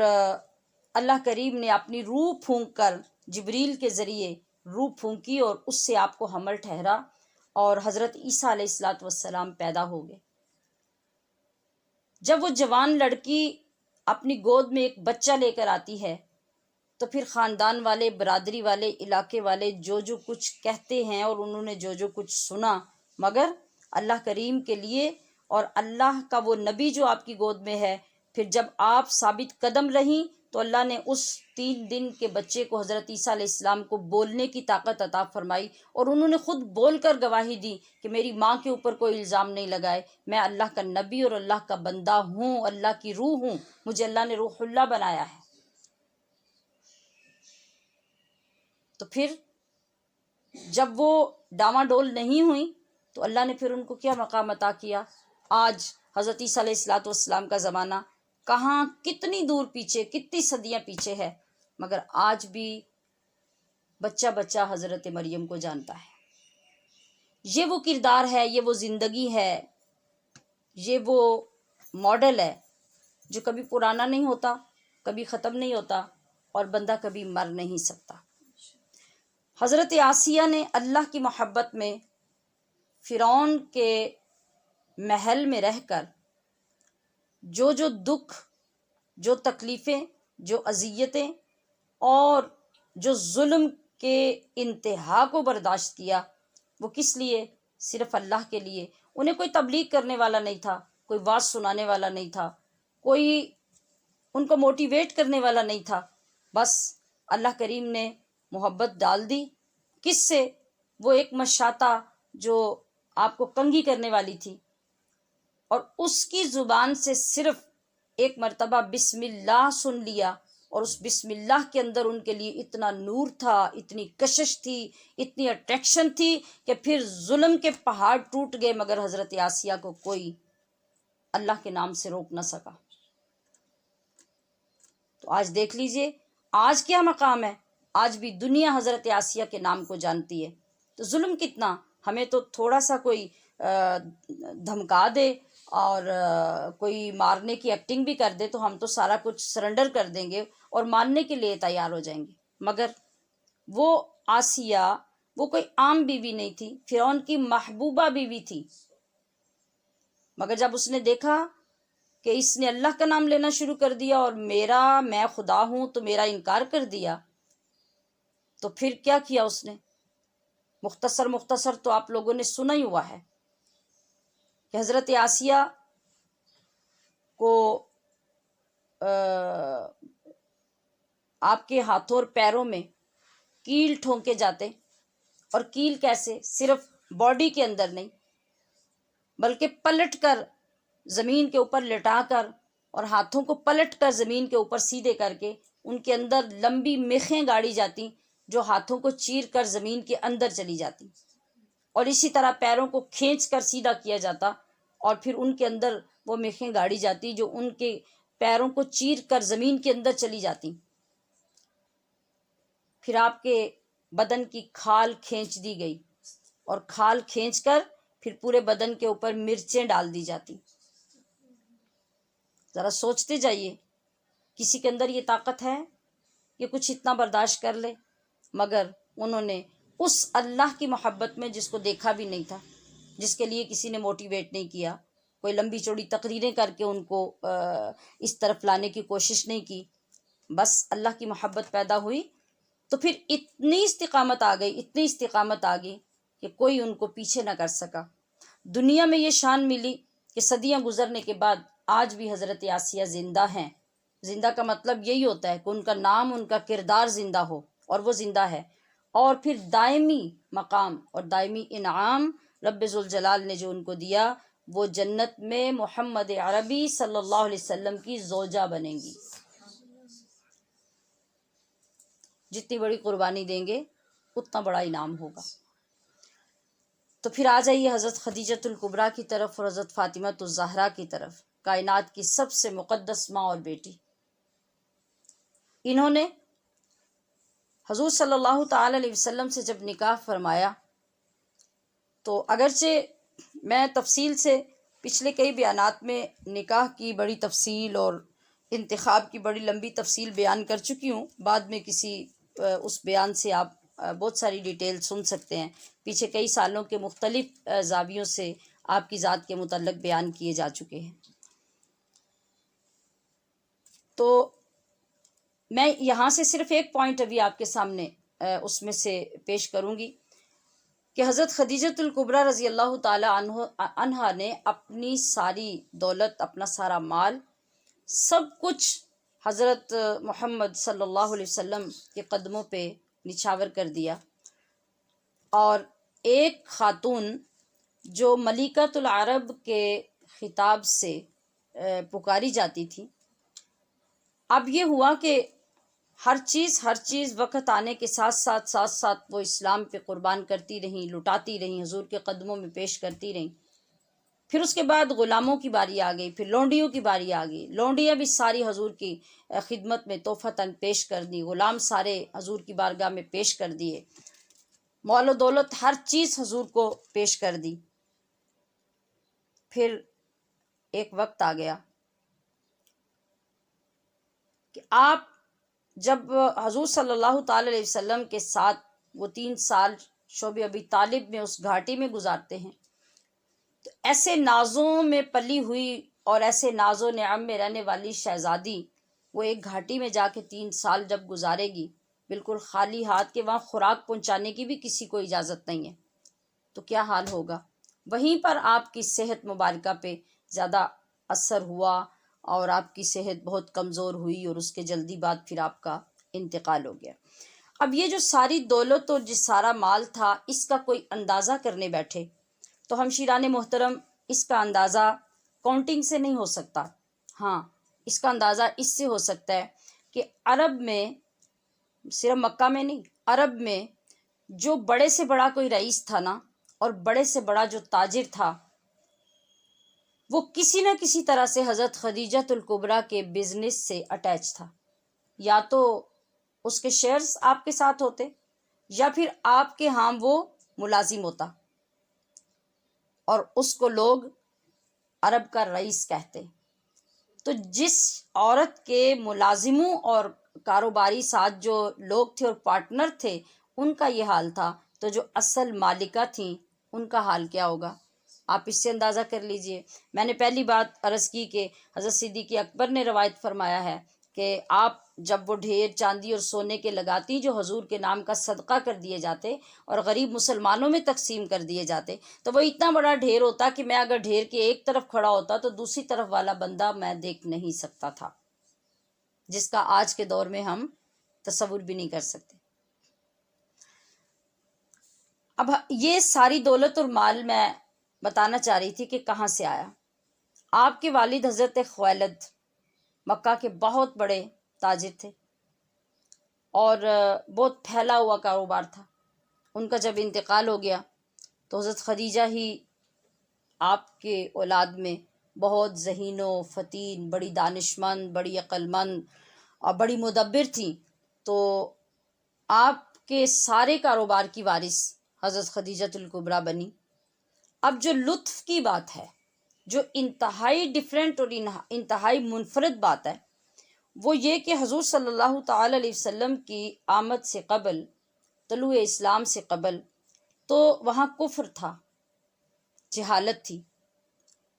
اللہ کریم نے اپنی روح پھونک کر جبریل کے ذریعے روح پھونکی اور اس سے آپ کو حمل ٹھہرا اور حضرت عیسیٰ علیہ السلام پیدا ہو گئے۔ جب وہ جوان لڑکی اپنی گود میں ایک بچہ لے کر آتی ہے تو پھر خاندان والے، برادری والے، علاقے والے جو کچھ کہتے ہیں اور انہوں نے جو کچھ سنا، مگر اللہ کریم کے لیے اور اللہ کا وہ نبی جو آپ کی گود میں ہے، پھر جب آپ ثابت قدم رہیں تو اللہ نے اس 3 دن کے بچے کو، حضرت عیسیٰ علیہ السلام کو، بولنے کی طاقت عطا فرمائی اور انہوں نے خود بول کر گواہی دی کہ میری ماں کے اوپر کوئی الزام نہیں لگائے، میں اللہ کا نبی اور اللہ کا بندہ ہوں، اللہ کی روح ہوں، مجھے اللہ نے روح اللہ بنایا ہے۔ تو پھر جب وہ ڈاواڈول نہیں ہوئی تو اللہ نے پھر ان کو کیا مقام عطا کیا۔ آج حضرت عیسیٰ علیہ السلام کا زمانہ کہاں، کتنی دور پیچھے، کتنی صدیاں پیچھے ہے، مگر آج بھی بچہ بچہ حضرت مریم کو جانتا ہے۔ یہ وہ کردار ہے، یہ وہ زندگی ہے، یہ وہ ماڈل ہے جو کبھی پرانا نہیں ہوتا، کبھی ختم نہیں ہوتا اور بندہ کبھی مر نہیں سکتا۔ حضرت آسیہ نے اللہ کی محبت میں فرعون کے محل میں رہ کر جو دکھ، جو تکلیفیں، جو اذیتیں اور جو ظلم کے انتہا کو برداشت کیا، وہ کس لیے؟ صرف اللہ کے لیے۔ انہیں کوئی تبلیغ کرنے والا نہیں تھا، کوئی واعظ سنانے والا نہیں تھا، کوئی ان کو موٹیویٹ کرنے والا نہیں تھا، بس اللہ کریم نے محبت ڈال دی کس سے؟ وہ ایک مشاطہ جو آپ کو کنگھی کرنے والی تھی، اور اس کی زبان سے صرف ایک مرتبہ بسم اللہ سن لیا، اور اس بسم اللہ کے اندر ان کے لیے اتنا نور تھا، اتنی کشش تھی، اتنی اٹریکشن تھی کہ پھر ظلم کے پہاڑ ٹوٹ گئے، مگر حضرت آسیہ کو کوئی اللہ کے نام سے روک نہ سکا۔ تو آج دیکھ لیجئے آج کیا مقام ہے، آج بھی دنیا حضرت آسیہ کے نام کو جانتی ہے۔ تو ظلم کتنا، ہمیں تو تھوڑا سا کوئی دھمکا دے اور کوئی مارنے کی ایکٹنگ بھی کر دے تو ہم تو سارا کچھ سرنڈر کر دیں گے اور ماننے کے لیے تیار ہو جائیں گے، مگر وہ آسیہ وہ کوئی عام بیوی نہیں تھی، فرعون کی محبوبہ بیوی تھی، مگر جب اس نے دیکھا کہ اس نے اللہ کا نام لینا شروع کر دیا اور میں خدا ہوں تو میرا انکار کر دیا، تو پھر کیا کیا اس نے؟ مختصر تو آپ لوگوں نے سنا ہی ہوا ہے کہ حضرت آسیہ کو آپ کے ہاتھوں اور پیروں میں کیل ٹھونکے جاتے، اور کیل کیسے؟ صرف باڈی کے اندر نہیں بلکہ پلٹ کر زمین کے اوپر لٹا کر اور ہاتھوں کو پلٹ کر زمین کے اوپر سیدھے کر کے ان کے اندر لمبی میخیں گاڑی جاتی جو ہاتھوں کو چیر کر زمین کے اندر چلی جاتی، اور اسی طرح پیروں کو کھینچ کر سیدھا کیا جاتا اور پھر ان کے اندر وہ میخیں گاڑی جاتی جو ان کے پیروں کو چیر کر زمین کے اندر چلی جاتی۔ پھر آپ کے بدن کی کھال کھینچ دی گئی اور کھال کھینچ کر پھر پورے بدن کے اوپر مرچیں ڈال دی جاتی۔ ذرا سوچتے جائیے کسی کے اندر یہ طاقت ہے کہ کچھ اتنا برداشت کر لے؟ مگر انہوں نے اس اللہ کی محبت میں جس کو دیکھا بھی نہیں تھا، جس کے لیے کسی نے موٹیویٹ نہیں کیا، کوئی لمبی چوڑی تقریریں کر کے ان کو اس طرف لانے کی کوشش نہیں کی، بس اللہ کی محبت پیدا ہوئی تو پھر اتنی استقامت آ گئی کہ کوئی ان کو پیچھے نہ کر سکا۔ دنیا میں یہ شان ملی کہ صدیاں گزرنے کے بعد آج بھی حضرت آسیہ زندہ ہیں۔ زندہ کا مطلب یہی ہوتا ہے کہ ان کا نام، ان کا کردار زندہ ہو، اور وہ زندہ ہے، اور پھر دائمی مقام اور دائمی انعام رب ذوالجلال نے جو ان کو دیا، وہ جنت میں محمد عربی صلی اللہ علیہ وسلم کی زوجہ بنیں گی۔ جتنی بڑی قربانی دیں گے اتنا بڑا انعام ہوگا۔ تو پھر آ جائیے حضرت خدیجۃ الکبریٰ کی طرف اور حضرت فاطمہ الزہرا کی طرف، کائنات کی سب سے مقدس ماں اور بیٹی۔ انہوں نے حضور صلی اللہ تعالی علیہ وسلم سے جب نکاح فرمایا تو اگرچہ میں تفصیل سے پچھلے کئی بیانات میں نکاح کی بڑی تفصیل اور انتخاب کی بڑی لمبی تفصیل بیان کر چکی ہوں، بعد میں کسی اس بیان سے آپ بہت ساری ڈیٹیل سن سکتے ہیں، پیچھے کئی سالوں کے مختلف زاویوں سے آپ کی ذات کے متعلق بیان کیے جا چکے ہیں۔ تو میں یہاں سے صرف ایک پوائنٹ ابھی آپ کے سامنے اس میں سے پیش کروں گی کہ حضرت خدیجۃ الکبریٰ رضی اللہ تعالی عنہا نے اپنی ساری دولت، اپنا سارا مال، سب کچھ حضرت محمد صلی اللہ علیہ وسلم کے قدموں پہ نچھاور کر دیا، اور ایک خاتون جو ملکۃ العرب کے خطاب سے پکاری جاتی تھی، اب یہ ہوا کہ ہر چیز وقت آنے کے ساتھ وہ اسلام پہ قربان کرتی رہیں، لٹاتی رہیں، حضور کے قدموں میں پیش کرتی رہیں۔ پھر اس کے بعد غلاموں کی باری آ گئی، پھر لونڈیوں کی باری آ گئی، لونڈیاں بھی ساری حضور کی خدمت میں تحفتاً پیش کر دی، غلام سارے حضور کی بارگاہ میں پیش کر دیے، مال و دولت ہر چیز حضور کو پیش کر دی۔ پھر ایک وقت آ گیا کہ آپ جب حضور صلی اللہ تعالی علیہ وسلم کے ساتھ وہ 3 سال شعب ابی طالب میں اس گھاٹی میں گزارتے ہیں، تو ایسے نازوں میں پلی ہوئی اور ایسے ناز و نعم میں رہنے والی شہزادی وہ ایک گھاٹی میں جا کے 3 سال جب گزارے گی بالکل خالی ہاتھ، کے وہاں خوراک پہنچانے کی بھی کسی کو اجازت نہیں ہے، تو کیا حال ہوگا؟ وہیں پر آپ کی صحت مبارکہ پہ زیادہ اثر ہوا اور آپ کی صحت بہت کمزور ہوئی، اور اس کے جلدی بعد پھر آپ کا انتقال ہو گیا۔ اب یہ جو ساری دولت اور جس سارا مال تھا، اس کا کوئی اندازہ کرنے بیٹھے تو ہم شیران محترم اس کا اندازہ کاؤنٹنگ سے نہیں ہو سکتا۔ ہاں، اس کا اندازہ اس سے ہو سکتا ہے کہ عرب میں، صرف مکہ میں نہیں، عرب میں جو بڑے سے بڑا کوئی رئیس تھا نا، اور بڑے سے بڑا جو تاجر تھا، وہ کسی نہ کسی طرح سے حضرت خدیجہ الکبریٰ کے بزنس سے اٹیچ تھا۔ یا تو اس کے شیئرز آپ کے ساتھ ہوتے، یا پھر آپ کے ہاں وہ ملازم ہوتا، اور اس کو لوگ عرب کا رئیس کہتے۔ تو جس عورت کے ملازموں اور کاروباری ساتھ جو لوگ تھے اور پارٹنر تھے، ان کا یہ حال تھا، تو جو اصل مالکہ تھیں ان کا حال کیا ہوگا؟ آپ اس سے اندازہ کر لیجئے۔ میں نے پہلی بات عرض کی کہ حضرت صدیق اکبر نے روایت فرمایا ہے کہ آپ جب وہ ڈھیر چاندی اور سونے کے لگاتی جو حضور کے نام کا صدقہ کر دیے جاتے اور غریب مسلمانوں میں تقسیم کر دیے جاتے، تو وہ اتنا بڑا ڈھیر ہوتا کہ میں اگر ڈھیر کے ایک طرف کھڑا ہوتا تو دوسری طرف والا بندہ میں دیکھ نہیں سکتا تھا، جس کا آج کے دور میں ہم تصور بھی نہیں کر سکتے۔ اب یہ ساری دولت اور مال میں بتانا چاہ رہی تھی کہ کہاں سے آیا۔ آپ کے والد حضرت خویلد مکہ کے بہت بڑے تاجر تھے اور بہت پھیلا ہوا کاروبار تھا۔ ان کا جب انتقال ہو گیا تو حضرت خدیجہ ہی آپ کے اولاد میں بہت ذہین و فطین، بڑی دانشمند، بڑی عقل مند اور بڑی مدبر تھیں، تو آپ کے سارے کاروبار کی وارث حضرت خدیجہ الکبریٰ بنی۔ اب جو لطف کی بات ہے، جو انتہائی ڈیفرنٹ اور انتہائی منفرد بات ہے، وہ یہ کہ حضور صلی اللہ تعالی علیہ وسلم کی آمد سے قبل، طلوع اسلام سے قبل، تو وہاں کفر تھا، جہالت تھی،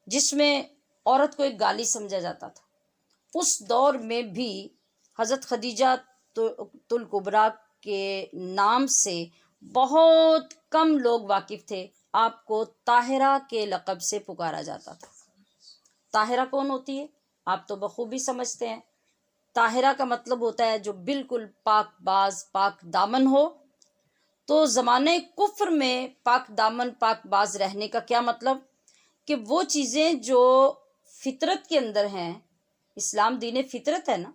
جس میں عورت کو ایک گالی سمجھا جاتا تھا۔ اس دور میں بھی حضرت خدیجہ الکبریٰ کے نام سے بہت کم لوگ واقف تھے۔ آپ کو طاہرہ کے لقب سے پکارا جاتا تھا۔ طاہرہ کون ہوتی ہے؟ آپ تو بخوبی سمجھتے ہیں۔ طاہرہ کا مطلب ہوتا ہے جو بالکل پاک باز، پاک دامن ہو۔ تو زمانہ کفر میں پاک دامن، پاک باز رہنے کا کیا مطلب؟ کہ وہ چیزیں جو فطرت کے اندر ہیں، اسلام دین فطرت ہے نا،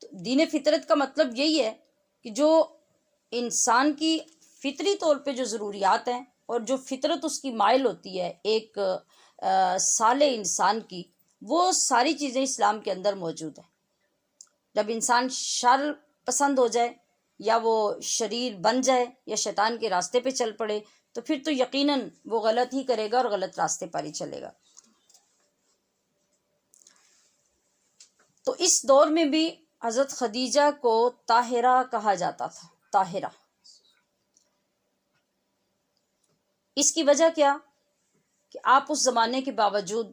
تو دین فطرت کا مطلب یہی ہے کہ جو انسان کی فطری طور پہ جو ضروریات ہیں اور جو فطرت اس کی مائل ہوتی ہے ایک صالح انسان کی، وہ ساری چیزیں اسلام کے اندر موجود ہیں۔ جب انسان شر پسند ہو جائے یا وہ شریر بن جائے یا شیطان کے راستے پہ چل پڑے تو پھر تو یقیناً وہ غلط ہی کرے گا اور غلط راستے پر ہی چلے گا۔ تو اس دور میں بھی حضرت خدیجہ کو طاہرہ کہا جاتا تھا، طاہرہ۔ اس کی وجہ کیا؟ کہ آپ اس زمانے کے باوجود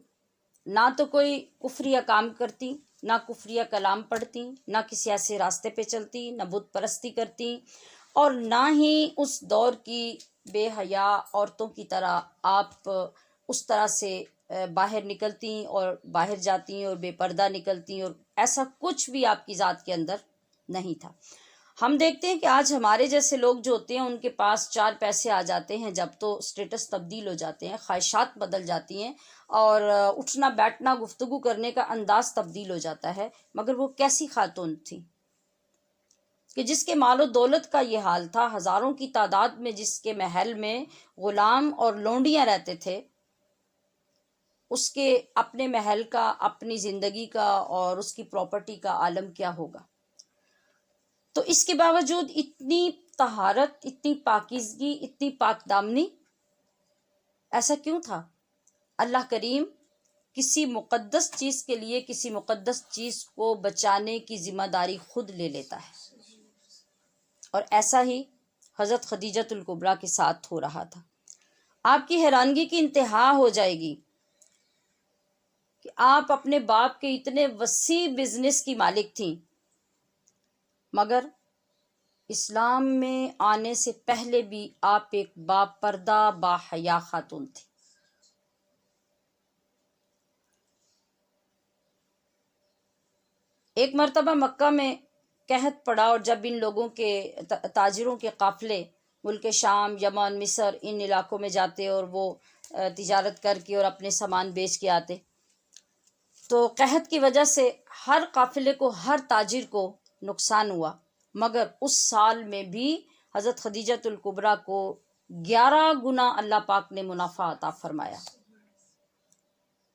نہ تو کوئی کفریہ کام کرتی، نہ کفریہ کلام پڑھتی، نہ کسی ایسے راستے پہ چلتی، نہ بت پرستی کرتی، اور نہ ہی اس دور کی بے حیا عورتوں کی طرح آپ اس طرح سے باہر نکلتی اور باہر جاتی اور بے پردہ نکلتی، اور ایسا کچھ بھی آپ کی ذات کے اندر نہیں تھا۔ ہم دیکھتے ہیں کہ آج ہمارے جیسے لوگ جو ہوتے ہیں ان کے پاس 4 پیسے آ جاتے ہیں جب تو سٹیٹس تبدیل ہو جاتے ہیں، خواہشات بدل جاتی ہیں، اور اٹھنا بیٹھنا، گفتگو کرنے کا انداز تبدیل ہو جاتا ہے۔ مگر وہ کیسی خاتون تھی کہ جس کے مال و دولت کا یہ حال تھا، ہزاروں کی تعداد میں جس کے محل میں غلام اور لونڈیاں رہتے تھے، اس کے اپنے محل کا، اپنی زندگی کا اور اس کی پراپرٹی کا عالم کیا ہوگا۔ تو اس کے باوجود اتنی طہارت، اتنی پاکیزگی، اتنی پاک دامنی، ایسا کیوں تھا؟ اللہ کریم کسی مقدس چیز کے لیے کسی مقدس چیز کو بچانے کی ذمہ داری خود لے لیتا ہے، اور ایسا ہی حضرت خدیجہ الکبریٰ کے ساتھ ہو رہا تھا۔ آپ کی حیرانگی کی انتہا ہو جائے گی کہ آپ اپنے باپ کے اتنے وسیع بزنس کی مالک تھیں، مگر اسلام میں آنے سے پہلے بھی آپ ایک با پردہ، با حیا خاتون تھی۔ ایک مرتبہ مکہ میں قحط پڑا اور جب ان لوگوں کے تاجروں کے قافلے ملک شام، یمن، مصر ان علاقوں میں جاتے اور وہ تجارت کر کے اور اپنے سامان بیچ کے آتے، تو قحط کی وجہ سے ہر قافلے کو، ہر تاجر کو نقصان ہوا، مگر اس سال میں بھی حضرت خدیجۃ الکبریٰ کو 11 گنا اللہ پاک نے منافع عطا فرمایا۔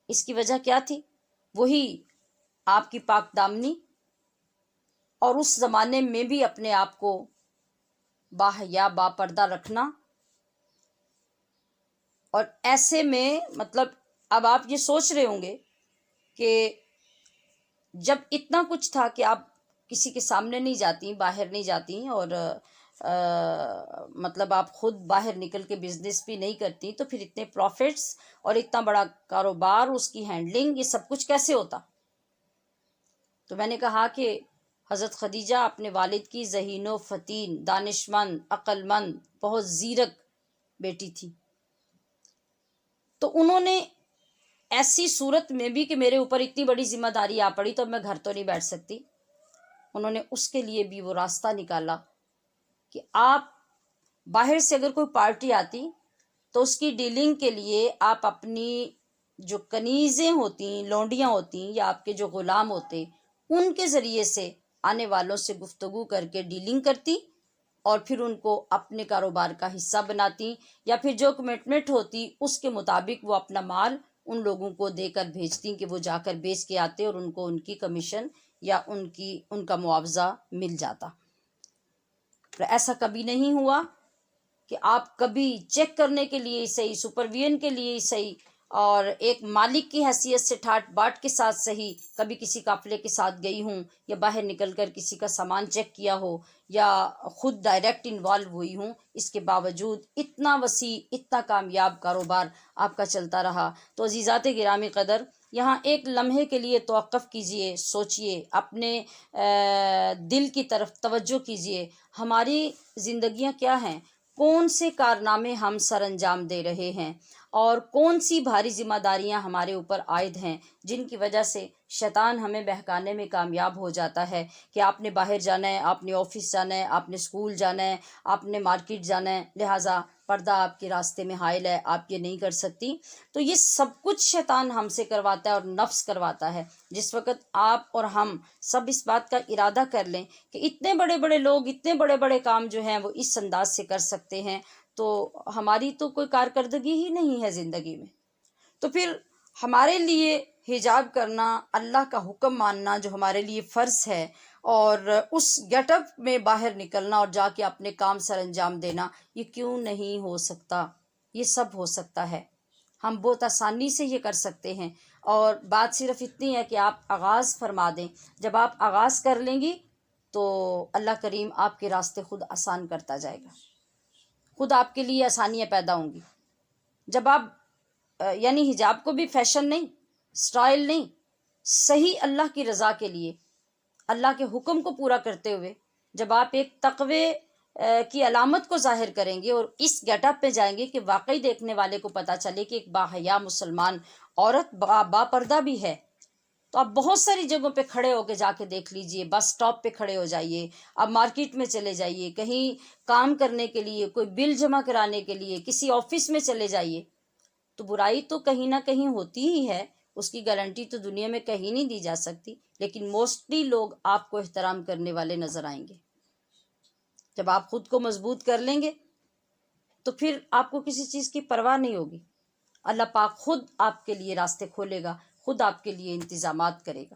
اس کی وجہ کیا تھی؟ وہی آپ کی پاک دامنی، اور اس زمانے میں بھی اپنے آپ کو باحیا با پردہ رکھنا۔ اور ایسے میں مطلب اب آپ یہ سوچ رہے ہوں گے کہ جب اتنا کچھ تھا کہ آپ کسی کے سامنے نہیں جاتی، باہر نہیں جاتی، اور مطلب آپ خود باہر نکل کے بزنس بھی نہیں کرتی، تو پھر اتنے پروفٹس اور اتنا بڑا کاروبار، اس کی ہینڈلنگ، یہ سب کچھ کیسے ہوتا؟ تو میں نے کہا کہ حضرت خدیجہ اپنے والد کی ذہین و فطین، دانشمند، عقل مند، بہت زیرک بیٹی تھی، تو انہوں نے ایسی صورت میں بھی کہ میرے اوپر اتنی بڑی ذمہ داری آ پڑی تو میں گھر تو نہیں بیٹھ سکتی، انہوں نے اس کے لیے بھی وہ راستہ نکالا کہ آپ باہر سے اگر کوئی پارٹی آتی تو اس کی ڈیلنگ کے لیے آپ اپنی جو کنیزیں ہوتی، لونڈیاں ہوتی، یا آپ کے جو غلام ہوتے، ان کے ذریعے سے آنے والوں سے گفتگو کر کے ڈیلنگ کرتی، اور پھر ان کو اپنے کاروبار کا حصہ بناتی، یا پھر جو کمٹمنٹ ہوتی اس کے مطابق وہ اپنا مال ان لوگوں کو دے کر بھیجتی کہ وہ جا کر بیچ کے آتے اور ان کو ان کی کمیشن یا ان کا معاوضہ مل جاتا۔ پر ایسا کبھی نہیں ہوا کہ آپ کبھی چیک کرنے کے لیے صحیح، سپرویژن کے لیے صحیح، اور ایک مالک کی حیثیت سے ٹھاٹ باٹ کے ساتھ صحیح کبھی کسی قافلے کے ساتھ گئی ہوں، یا باہر نکل کر کسی کا سامان چیک کیا ہو، یا خود ڈائریکٹ انوالو ہوئی ہوں، اس کے باوجود اتنا وسیع، اتنا کامیاب کاروبار آپ کا چلتا رہا۔ تو عزیزات گرامی قدر، یہاں ایک لمحے کے لیے توقف کیجئے، سوچئے، اپنے دل کی طرف توجہ کیجئے، ہماری زندگیاں کیا ہیں، کون سے کارنامے ہم سر انجام دے رہے ہیں، اور کون سی بھاری ذمہ داریاں ہمارے اوپر عائد ہیں، جن کی وجہ سے شیطان ہمیں بہکانے میں کامیاب ہو جاتا ہے کہ آپ نے باہر جانا ہے، آپ نے آفس جانا ہے، آپ نے اسکول جانا ہے، آپ نے مارکیٹ جانا ہے، لہٰذا پردہ آپ کے راستے میں حائل ہے، آپ یہ نہیں کر سکتی۔ تو یہ سب کچھ شیطان ہم سے کرواتا ہے اور نفس کرواتا ہے۔ جس وقت آپ اور ہم سب اس بات کا ارادہ کر لیں کہ اتنے بڑے بڑے لوگ، اتنے بڑے بڑے کام جو ہیں وہ اس انداز سے کر سکتے ہیں، تو ہماری تو کوئی کارکردگی ہی نہیں ہے زندگی میں۔ تو پھر ہمارے لیے حجاب کرنا، اللہ کا حکم ماننا جو ہمارے لیے فرض ہے، اور اس گیٹ اپ میں باہر نکلنا اور جا کے اپنے کام سر انجام دینا، یہ کیوں نہیں ہو سکتا؟ یہ سب ہو سکتا ہے، ہم بہت آسانی سے یہ کر سکتے ہیں، اور بات صرف اتنی ہے کہ آپ آغاز فرما دیں۔ جب آپ آغاز کر لیں گی تو اللہ کریم آپ کے راستے خود آسان کرتا جائے گا، خود آپ کے لیے آسانیاں پیدا ہوں گی۔ جب آپ یعنی حجاب کو بھی فیشن نہیں، سٹائل نہیں، صحیح اللہ کی رضا کے لیے، اللہ کے حکم کو پورا کرتے ہوئے جب آپ ایک تقوی کی علامت کو ظاہر کریں گے اور اس گیٹ اپ پہ جائیں گے کہ واقعی دیکھنے والے کو پتہ چلے کہ ایک باحیا مسلمان عورت با پردہ بھی ہے، تو آپ بہت ساری جگہوں پہ کھڑے ہو کے جا کے دیکھ لیجئے، بس سٹاپ پہ کھڑے ہو جائیے، آپ مارکیٹ میں چلے جائیے، کہیں کام کرنے کے لیے، کوئی بل جمع کرانے کے لیے کسی آفس میں چلے جائیے، تو برائی تو کہیں نہ کہیں ہوتی ہی ہے، اس کی گارنٹی تو دنیا میں کہیں نہیں دی جا سکتی، لیکن موسٹلی لوگ آپ کو احترام کرنے والے نظر آئیں گے۔ جب آپ خود کو مضبوط کر لیں گے تو پھر آپ کو کسی چیز کی پرواہ نہیں ہوگی، اللہ پاک خود آپ کے لیے راستے کھولے گا، خود آپ کے لیے انتظامات کرے گا۔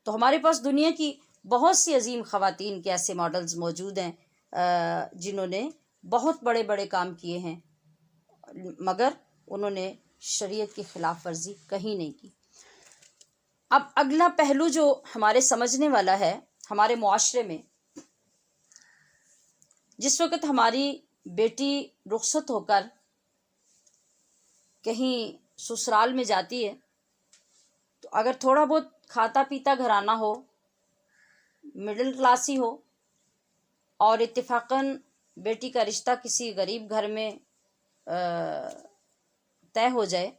تو ہمارے پاس دنیا کی بہت سی عظیم خواتین کے ایسے ماڈلز موجود ہیں جنہوں نے بہت بڑے بڑے کام کیے ہیں، مگر انہوں نے شریعت کی خلاف ورزی کہیں نہیں کی۔ اب اگلا پہلو جو ہمارے سمجھنے والا ہے، ہمارے معاشرے میں جس وقت ہماری بیٹی رخصت ہو کر کہیں سسرال میں جاتی ہے، تو اگر تھوڑا بہت کھاتا پیتا گھرانہ ہو، مڈل کلاس ہی ہو، اور اتفاقاً بیٹی کا رشتہ کسی غریب گھر میں طے ہو جائے،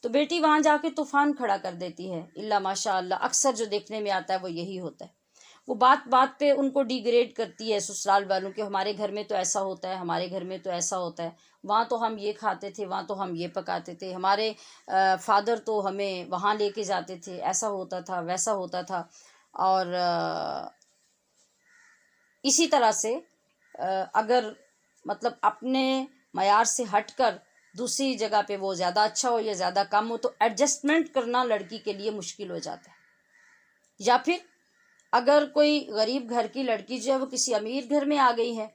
تو بیٹی وہاں جا کے طوفان کھڑا کر دیتی ہے، اللہ ماشاء اللہ اکثر جو دیکھنے میں آتا ہے وہ یہی ہوتا ہے۔ وہ بات بات پہ ان کو ڈیگریڈ کرتی ہے سسرال والوں کے، ہمارے گھر میں تو ایسا ہوتا ہے، ہمارے گھر میں تو ایسا ہوتا ہے، وہاں تو ہم یہ کھاتے تھے، وہاں تو ہم یہ پکاتے تھے، ہمارے فادر تو ہمیں وہاں لے کے جاتے تھے، ایسا ہوتا تھا ویسا ہوتا تھا۔ اور اسی طرح سے اگر مطلب اپنے معیار سے ہٹ کر دوسری جگہ پہ وہ زیادہ اچھا ہو یا زیادہ کم ہو تو ایڈجسٹمنٹ کرنا لڑکی کے لیے مشکل ہو جاتا ہے۔ یا پھر اگر کوئی غریب گھر کی لڑکی جو ہے وہ کسی امیر گھر میں آ گئی ہے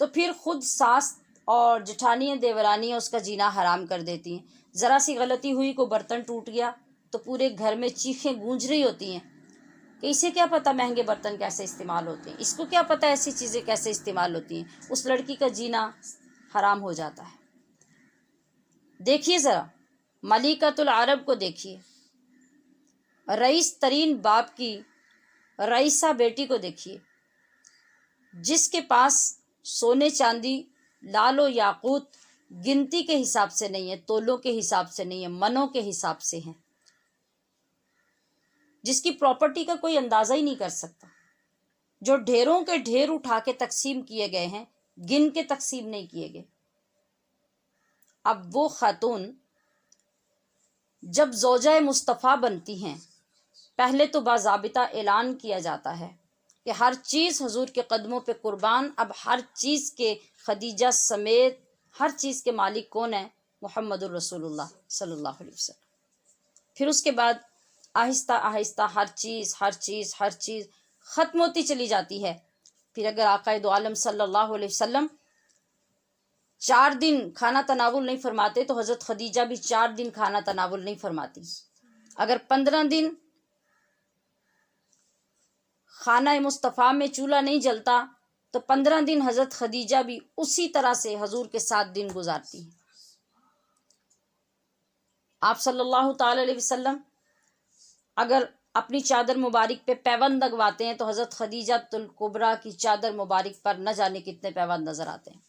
تو پھر خود ساس اور جٹھانیاں دیورانیاں اس کا جینا حرام کر دیتی ہیں۔ ذرا سی غلطی ہوئی، کوئی برتن ٹوٹ گیا تو پورے گھر میں چیخیں گونج رہی ہوتی ہیں کہ اسے کیا پتہ مہنگے برتن کیسے استعمال ہوتے ہیں، اس کو کیا پتہ ایسی چیزیں کیسے استعمال ہوتی ہیں۔ اس لڑکی کا جینا حرام ہو جاتا ہے۔ دیکھیے ذرا ملکۃ العرب کو دیکھیے، رئیس ترین باپ کی رئیسہ بیٹی کو دیکھیے، جس کے پاس سونے چاندی لال و یاقوت گنتی کے حساب سے نہیں ہے، تولوں کے حساب سے نہیں ہے، منوں کے حساب سے ہیں، جس کی پراپرٹی کا کوئی اندازہ ہی نہیں کر سکتا، جو ڈھیروں کے ڈھیر اٹھا کے تقسیم کیے گئے ہیں، گن کے تقسیم نہیں کیے گئے۔ اب وہ خاتون جب زوجہ مصطفیٰ بنتی ہیں، پہلے تو باضابطہ اعلان کیا جاتا ہے کہ ہر چیز حضور کے قدموں پہ قربان، اب ہر چیز کے خدیجہ سمیت ہر چیز کے مالک کون ہیں؟ محمد الرسول اللہ صلی اللہ علیہ وسلم۔ پھر اس کے بعد آہستہ آہستہ ہر چیز ختم ہوتی چلی جاتی ہے۔ پھر اگر آقا دو عالم صلی اللہ علیہ وسلم 4 دن کھانا تناول نہیں فرماتے تو حضرت خدیجہ بھی 4 دن کھانا تناول نہیں فرماتی۔ اگر 15 دن خانہ مصطفیٰ میں چولہا نہیں جلتا تو 15 دن حضرت خدیجہ بھی اسی طرح سے حضور کے 7 دن گزارتی ہیں۔ آپ صلی اللہ تعالی علیہ وسلم اگر اپنی چادر مبارک پہ پیوند لگواتے ہیں تو حضرت خدیجہ الکبریٰ کی چادر مبارک پر نہ جانے کتنے پیوند نظر آتے ہیں،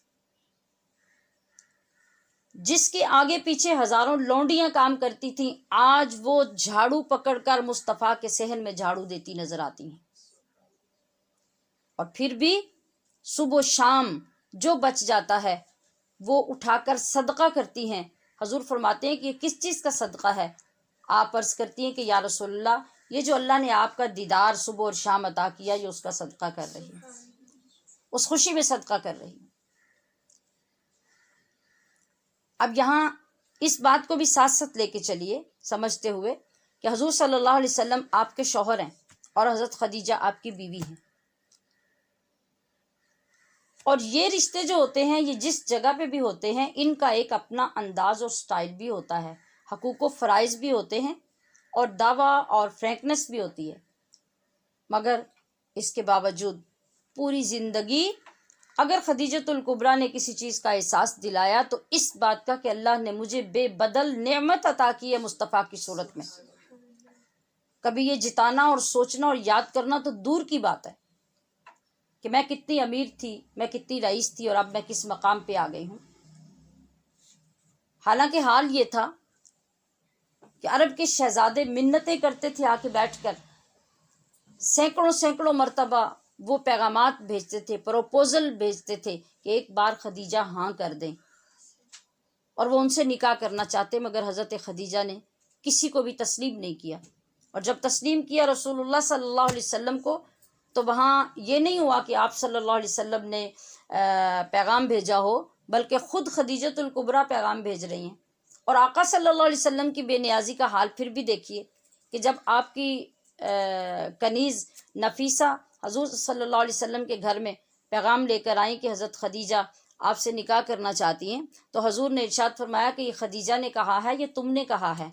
جس کے آگے پیچھے ہزاروں لونڈیاں کام کرتی تھیں، آج وہ جھاڑو پکڑ کر مصطفیٰ کے صحن میں جھاڑو دیتی نظر آتی ہیں۔ اور پھر بھی صبح و شام جو بچ جاتا ہے وہ اٹھا کر صدقہ کرتی ہیں۔ حضور فرماتے ہیں کہ یہ کس چیز کا صدقہ ہے؟ آپ عرض کرتی ہیں کہ یا رسول اللہ، یہ جو اللہ نے آپ کا دیدار صبح اور شام عطا کیا، یہ اس کا صدقہ کر رہی ہے، اس خوشی میں صدقہ کر رہی ہے۔ اب یہاں اس بات کو بھی ساتھ ساتھ لے کے چلیے، سمجھتے ہوئے کہ حضور صلی اللہ علیہ وسلم آپ کے شوہر ہیں اور حضرت خدیجہ آپ کی بیوی ہیں، اور یہ رشتے جو ہوتے ہیں یہ جس جگہ پہ بھی ہوتے ہیں ان کا ایک اپنا انداز اور سٹائل بھی ہوتا ہے، حقوق و فرائض بھی ہوتے ہیں اور دعویٰ اور فرینکنس بھی ہوتی ہے، مگر اس کے باوجود پوری زندگی اگر خدیجۃ الکبریٰ نے کسی چیز کا احساس دلایا تو اس بات کا کہ اللہ نے مجھے بے بدل نعمت عطا کی ہے مصطفیٰ کی صورت میں، کبھی یہ جتانا اور سوچنا اور یاد کرنا تو دور کی بات ہے کہ میں کتنی امیر تھی، میں کتنی رئیس تھی اور اب میں کس مقام پہ آ گئی ہوں۔ حالانکہ حال یہ تھا کہ عرب کے شہزادے منتیں کرتے تھے آ کے بیٹھ کر، سینکڑوں مرتبہ وہ پیغامات بھیجتے تھے، پروپوزل بھیجتے تھے کہ ایک بار خدیجہ ہاں کر دیں، اور وہ ان سے نکاح کرنا چاہتے، مگر حضرت خدیجہ نے کسی کو بھی تسلیم نہیں کیا۔ اور جب تسلیم کیا رسول اللہ صلی اللہ علیہ وسلم کو تو وہاں یہ نہیں ہوا کہ آپ صلی اللہ علیہ وسلم نے پیغام بھیجا ہو، بلکہ خود خدیجۃ الکبریٰ پیغام بھیج رہی ہیں۔ اور آقا صلی اللہ علیہ وسلم کی بے نیازی کا حال پھر بھی دیکھیے کہ جب آپ کی کنیز نفیسہ حضور صلی اللہ علیہ وسلم کے گھر میں پیغام لے کر آئیں کہ حضرت خدیجہ آپ سے نکاح کرنا چاہتی ہیں، تو حضور نے ارشاد فرمایا کہ یہ خدیجہ نے کہا ہے، یہ تم نے کہا ہے۔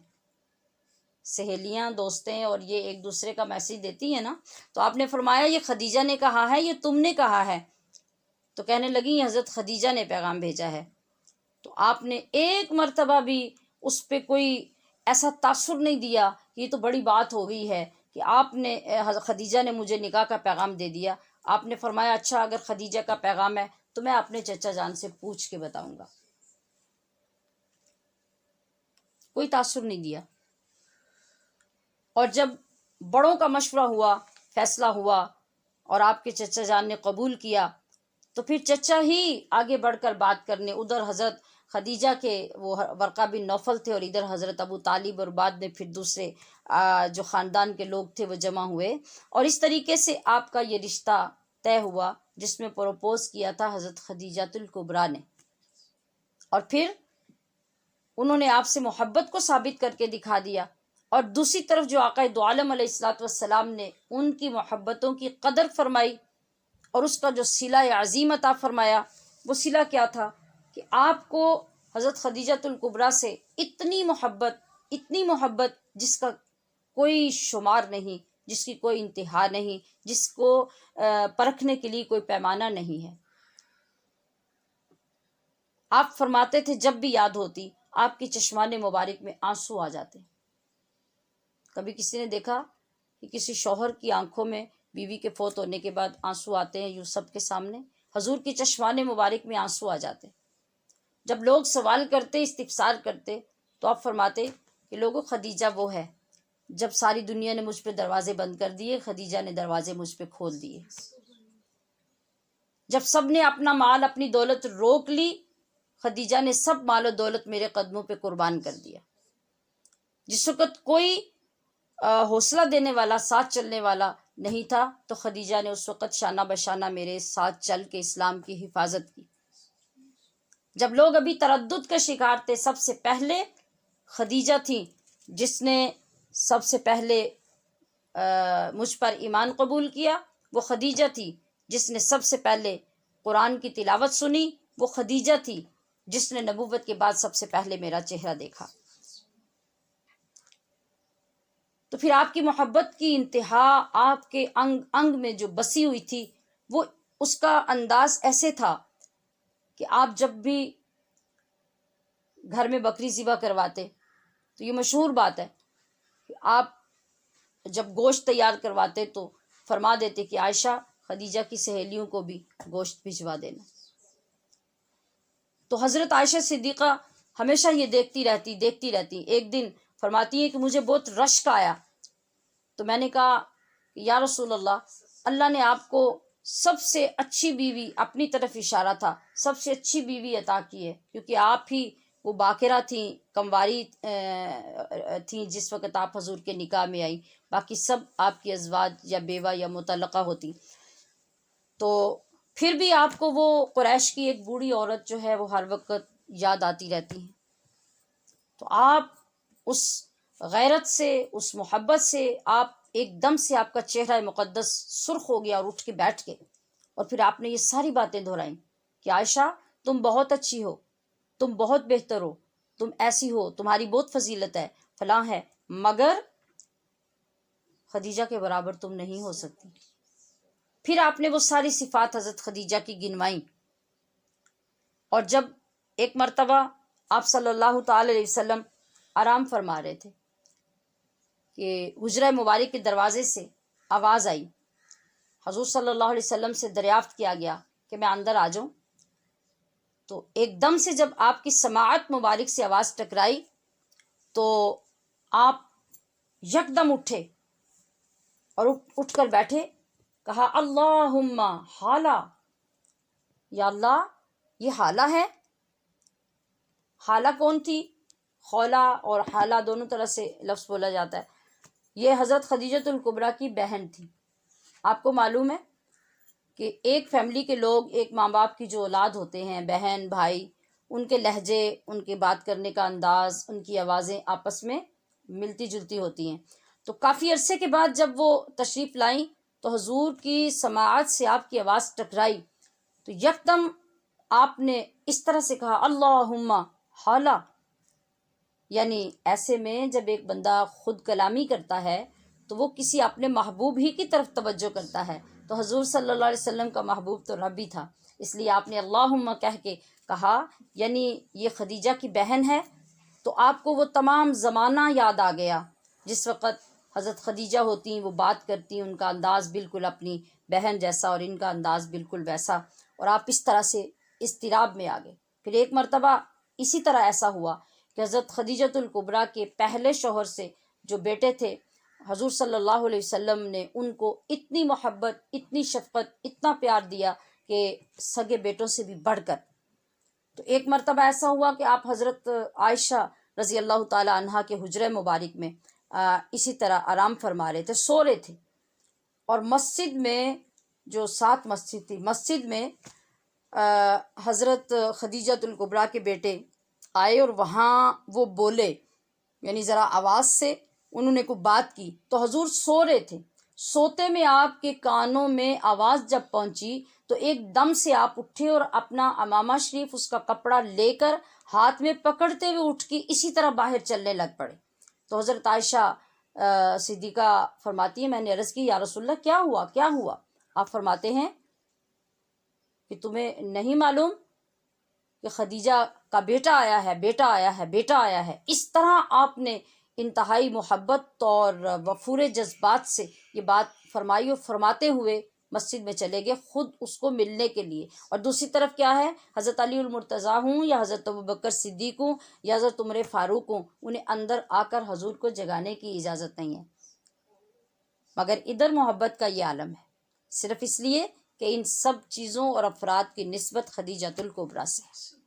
سہیلیاں، دوستیں اور یہ ایک دوسرے کا میسیج دیتی ہیں نا، تو آپ نے فرمایا یہ خدیجہ نے کہا ہے، یہ تم نے کہا ہے، تو کہنے لگی یہ حضرت خدیجہ نے پیغام بھیجا ہے۔ تو آپ نے ایک مرتبہ بھی اس پہ کوئی ایسا تاثر نہیں دیا کہ یہ تو بڑی بات ہو گئی ہے کہ آپ نے خدیجہ نے مجھے نکاح کا پیغام دے دیا۔ آپ نے فرمایا اچھا اگر خدیجہ کا پیغام ہے تو میں اپنے چچا جان سے پوچھ کے بتاؤں گا۔ کوئی تاثر نہیں دیا. اور جب بڑوں کا مشورہ ہوا، فیصلہ ہوا اور آپ کے چچا جان نے قبول کیا، تو پھر چچا ہی آگے بڑھ کر بات کرنے، ادھر حضرت خدیجہ کے وہ ورقہ بن نوفل تھے اور ادھر حضرت ابو طالب، اور بعد میں پھر دوسرے جو خاندان کے لوگ تھے وہ جمع ہوئے، اور اس طریقے سے آپ کا یہ رشتہ طے ہوا، جس میں پروپوز کیا تھا حضرت خدیجہ الکبریٰ نے. اور پھر انہوں نے آپ سے محبت کو ثابت کر کے دکھا دیا، اور دوسری طرف جو آقا دو عالم علیہ السلام نے ان کی محبتوں کی قدر فرمائی اور اس کا جو صلہ عظیم عطا فرمایا، وہ صلہ کیا تھا کہ آپ کو حضرت خدیجہ الکبریٰ سے اتنی محبت جس کا کوئی شمار نہیں، جس کی کوئی انتہا نہیں، جس کو پرکھنے کے لیے کوئی پیمانہ نہیں ہے. آپ فرماتے تھے جب بھی یاد ہوتی آپ کی چشمان مبارک میں آنسو آ جاتے. کبھی کسی نے دیکھا کہ کسی شوہر کی آنکھوں میں بیوی کے فوت ہونے کے بعد آنسو آتے ہیں یوں سب کے سامنے؟ حضور کی چشمان مبارک میں آنسو آ جاتے. جب لوگ سوال کرتے، استفسار کرتے، تو آپ فرماتے کہ لوگوں، خدیجہ وہ ہے جب ساری دنیا نے مجھ پہ دروازے بند کر دیے، خدیجہ نے دروازے مجھ پہ کھول دیے. جب سب نے اپنا مال، اپنی دولت روک لی، خدیجہ نے سب مال و دولت میرے قدموں پہ قربان کر دیا. جس وقت کوئی حوصلہ دینے والا، ساتھ چلنے والا نہیں تھا، تو خدیجہ نے اس وقت شانہ بشانہ میرے ساتھ چل کے اسلام کی حفاظت کی. جب لوگ ابھی تردد کا شکار تھے، سب سے پہلے خدیجہ تھی جس نے سب سے پہلے مجھ پر ایمان قبول کیا. وہ خدیجہ تھی جس نے سب سے پہلے قرآن کی تلاوت سنی. وہ خدیجہ تھی جس نے نبوت کے بعد سب سے پہلے میرا چہرہ دیکھا. تو پھر آپ کی محبت کی انتہا آپ کے انگ انگ میں جو بسی ہوئی تھی، وہ اس کا انداز ایسے تھا کہ آپ جب بھی گھر میں بکری ذبح کرواتے تو یہ مشہور بات ہے کہ آپ جب گوشت تیار کرواتے تو فرما دیتے کہ عائشہ، خدیجہ کی سہیلیوں کو بھی گوشت بھجوا دینا. تو حضرت عائشہ صدیقہ ہمیشہ یہ دیکھتی رہتی. ایک دن فرماتی ہے کہ مجھے بہت رشک آیا، تو میں نے کہا یا رسول اللہ نے آپ کو سب سے اچھی بیوی، اپنی طرف اشارہ تھا، سب سے اچھی بیوی عطا کی ہے، کیونکہ آپ ہی وہ باکرہ تھیں، کمواری تھیں جس وقت آپ حضور کے نکاح میں آئی، باقی سب آپ کی ازواج یا بیوہ یا مطلقہ ہوتی. تو پھر بھی آپ کو وہ قریش کی ایک بوڑھی عورت جو ہے وہ ہر وقت یاد آتی رہتی ہے. تو آپ اس غیرت سے، اس محبت سے، آپ ایک دم سے آپ کا چہرہ مقدس سرخ ہو گیا اور اٹھ کے بیٹھ گئے، اور پھر آپ نے یہ ساری باتیں دہرائیں کہ عائشہ تم بہت اچھی ہو، تم بہت بہتر ہو، تم ایسی ہو، تمہاری بہت فضیلت ہے، فلاں ہے، مگر خدیجہ کے برابر تم نہیں ہو سکتی. پھر آپ نے وہ ساری صفات حضرت خدیجہ کی گنوائیں. اور جب ایک مرتبہ آپ صلی اللہ تعالی علیہ وسلم آرام فرما رہے تھے کہ حجرہ مبارک کے دروازے سے آواز آئی. حضور صلی اللہ علیہ وسلم سے دریافت کیا گیا کہ میں اندر آ جاؤں. تو ایک دم سے جب آپ کی سماعت مبارک سے آواز ٹکرائی تو آپ یکدم اٹھے اور اٹھ کر بیٹھے، کہا اللہم حالہ، یا اللہ یہ حالہ ہے. حالہ کون تھی؟ خولہ اور حالہ دونوں طرح سے لفظ بولا جاتا ہے. یہ حضرت خدیجہ الکبریٰ کی بہن تھی. آپ کو معلوم ہے کہ ایک فیملی کے لوگ، ایک ماں باپ کی جو اولاد ہوتے ہیں، بہن بھائی، ان کے لہجے، ان کے بات کرنے کا انداز، ان کی آوازیں آپس میں ملتی جلتی ہوتی ہیں. تو کافی عرصے کے بعد جب وہ تشریف لائیں تو حضور کی سماعت سے آپ کی آواز ٹکرائی تو یکدم آپ نے اس طرح سے کہا اللہم حالہ. یعنی ایسے میں جب ایک بندہ خود کلامی کرتا ہے تو وہ کسی اپنے محبوب ہی کی طرف توجہ کرتا ہے. تو حضور صلی اللہ علیہ وسلم کا محبوب تو رب ہی تھا، اس لیے آپ نے اللہم کہہ کے کہا. یعنی یہ خدیجہ کی بہن ہے. تو آپ کو وہ تمام زمانہ یاد آ گیا جس وقت حضرت خدیجہ ہوتی، وہ بات کرتی، ان کا انداز بالکل اپنی بہن جیسا اور ان کا انداز بالکل ویسا، اور آپ اس طرح سے اضطراب میں آ گئے. پھر ایک مرتبہ اسی طرح ایسا ہوا کہ حضرت خدیجۃ الکبریٰ کے پہلے شوہر سے جو بیٹے تھے، حضور صلی اللہ علیہ وسلم نے ان کو اتنی محبت، اتنی شفقت، اتنا پیار دیا کہ سگے بیٹوں سے بھی بڑھ کر۔ تو ایک مرتبہ ایسا ہوا کہ آپ حضرت عائشہ رضی اللہ تعالی عنہا کے حجرہ مبارک میں اسی طرح آرام فرما رہے تھے، سو رہے تھے، اور مسجد میں، جو ساتھ مسجد تھی، مسجد میں حضرت خدیجۃ الکبریٰ کے بیٹے آئے اور وہاں وہ بولے، یعنی ذرا آواز سے انہوں نے کوئی بات کی، تو حضور سو رہے تھے، سوتے میں آپ کے کانوں میں آواز جب پہنچی تو ایک دم سے آپ اٹھے اور اپنا امامہ شریف، اس کا کپڑا لے کر ہاتھ میں پکڑتے ہوئے اٹھ کے اسی طرح باہر چلنے لگ پڑے۔ تو حضرت عائشہ صدیقہ فرماتی ہیں، میں نے عرض کی یا رسول اللہ کیا ہوا، کیا ہوا؟ آپ فرماتے ہیں کہ تمہیں نہیں معلوم کہ خدیجہ کا بیٹا آیا ہے، بیٹا آیا ہے، بیٹا آیا ہے۔ اس طرح آپ نے انتہائی محبت اور وفور جذبات سے یہ بات فرمائی، اور فرماتے ہوئے مسجد میں چلے گئے خود اس کو ملنے کے لیے۔ اور دوسری طرف کیا ہے، حضرت علی المرتضیٰ ہوں یا حضرت ابوبکر صدیق ہوں یا حضرت عمر فاروق ہوں، انہیں اندر آ کر حضور کو جگانے کی اجازت نہیں ہے، مگر ادھر محبت کا یہ عالم ہے، صرف اس لیے کہ ان سب چیزوں اور افراد کی نسبت خدیجۃ الکبریٰ سے ہے۔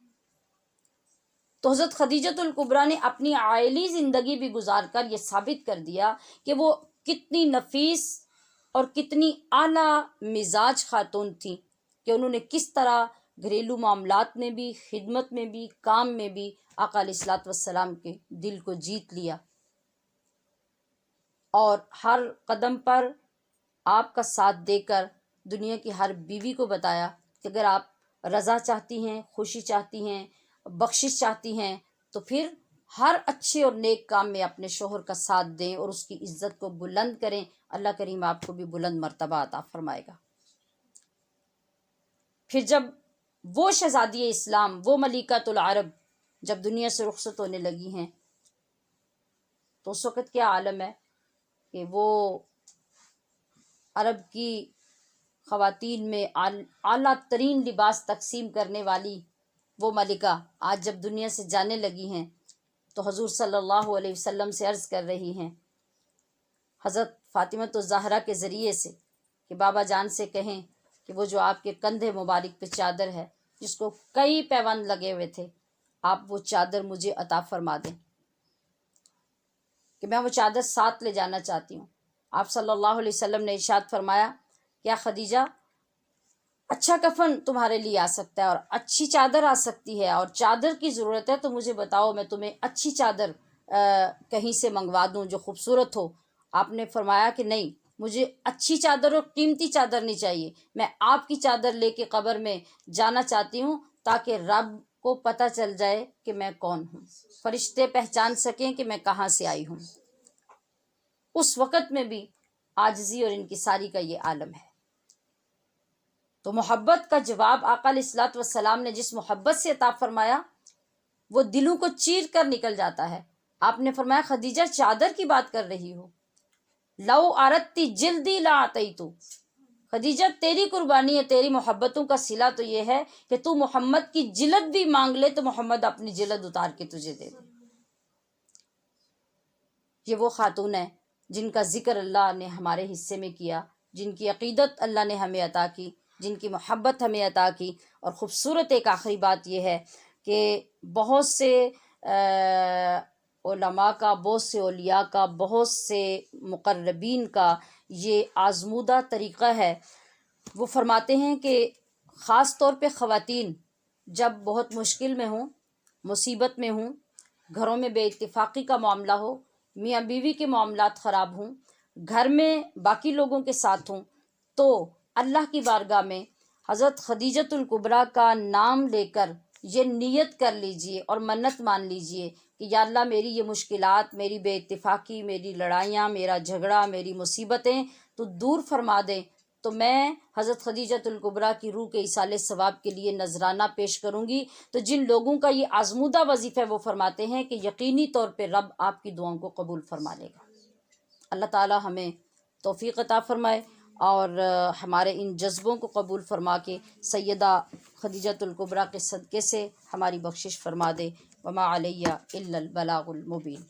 تو حضرت خدیجۃ الکبریٰ نے اپنی عائلی زندگی بھی گزار کر یہ ثابت کر دیا کہ وہ کتنی نفیس اور کتنی اعلیٰ مزاج خاتون تھیں، کہ انہوں نے کس طرح گھریلو معاملات میں بھی، خدمت میں بھی، کام میں بھی آقا علیہ الصلوۃ والسلام کے دل کو جیت لیا، اور ہر قدم پر آپ کا ساتھ دے کر دنیا کی ہر بیوی کو بتایا کہ اگر آپ رضا چاہتی ہیں، خوشی چاہتی ہیں، بخشش چاہتی ہیں، تو پھر ہر اچھے اور نیک کام میں اپنے شوہر کا ساتھ دیں اور اس کی عزت کو بلند کریں، اللہ کریم آپ کو بھی بلند مرتبہ عطا فرمائے گا۔ پھر جب وہ شہزادی اسلام، وہ ملکۃ العرب جب دنیا سے رخصت ہونے لگی ہیں، تو اس وقت کیا عالم ہے کہ وہ عرب کی خواتین میں اعلیٰ ترین لباس تقسیم کرنے والی وہ ملکہ آج جب دنیا سے جانے لگی ہیں، تو حضور صلی اللہ علیہ وسلم سے عرض کر رہی ہیں، حضرت فاطمہ الزہرا کے ذریعے سے، کہ بابا جان سے کہیں کہ وہ جو آپ کے کندھے مبارک پہ چادر ہے، جس کو کئی پیوند لگے ہوئے تھے، آپ وہ چادر مجھے عطا فرما دیں، کہ میں وہ چادر ساتھ لے جانا چاہتی ہوں۔ آپ صلی اللہ علیہ وسلم نے ارشاد فرمایا، کیا خدیجہ، اچھا کفن تمہارے لیے آ سکتا ہے اور اچھی چادر آ سکتی ہے، اور چادر کی ضرورت ہے تو مجھے بتاؤ، میں تمہیں اچھی چادر کہیں سے منگوا دوں جو خوبصورت ہو۔ آپ نے فرمایا کہ نہیں، مجھے اچھی چادر اور قیمتی چادر نہیں چاہیے، میں آپ کی چادر لے کے قبر میں جانا چاہتی ہوں، تاکہ رب کو پتہ چل جائے کہ میں کون ہوں، فرشتے پہچان سکیں کہ میں کہاں سے آئی ہوں۔ اس وقت میں بھی عاجزی اور انکساری کا یہ عالم ہے۔ تو محبت کا جواب آقا علیہ الصلوۃ والسلام نے جس محبت سے عطا فرمایا، وہ دلوں کو چیر کر نکل جاتا ہے۔ آپ نے فرمایا، خدیجہ چادر کی بات کر رہی ہو، لو اردتی جلدی لا اعطیتو، خدیجہ تیری قربانی ہے، تیری محبتوں کا صلہ تو یہ ہے کہ تو محمد کی جلد بھی مانگ لے تو محمد اپنی جلد اتار کے تجھے دے دے۔ یہ وہ خاتون ہے جن کا ذکر اللہ نے ہمارے حصے میں کیا، جن کی عقیدت اللہ نے ہمیں عطا کی، جن کی محبت ہمیں عطا کی۔ اور خوبصورت ایک آخری بات یہ ہے کہ بہت سے علماء کا، بہت سے اولیاء کا، بہت سے مقربین کا یہ آزمودہ طریقہ ہے۔ وہ فرماتے ہیں کہ خاص طور پہ خواتین جب بہت مشکل میں ہوں، مصیبت میں ہوں، گھروں میں بے اتفاقی کا معاملہ ہو، میاں بیوی کے معاملات خراب ہوں، گھر میں باقی لوگوں کے ساتھ ہوں، تو اللہ کی بارگاہ میں حضرت خدیجۃ الکبریٰ کا نام لے کر یہ نیت کر لیجئے اور منت مان لیجئے کہ یا اللہ میری یہ مشکلات، میری بے اتفاقی، میری لڑائیاں، میرا جھگڑا، میری مصیبتیں تو دور فرما دیں، تو میں حضرت خدیجۃ الکبریٰ کی روح کے ایصال ثواب کے لیے نذرانہ پیش کروں گی۔ تو جن لوگوں کا یہ آزمودہ وظیفہ ہے وہ فرماتے ہیں کہ یقینی طور پہ رب آپ کی دعاؤں کو قبول فرما لے گا۔ اللہ تعالی ہمیں توفیق عطا فرمائے اور ہمارے ان جذبوں کو قبول فرما کے سیدہ خدیجۃ الکبریٰ کے صدقے سے ہماری بخشش فرما دے۔ وما علیہ الا البلاغ المبین۔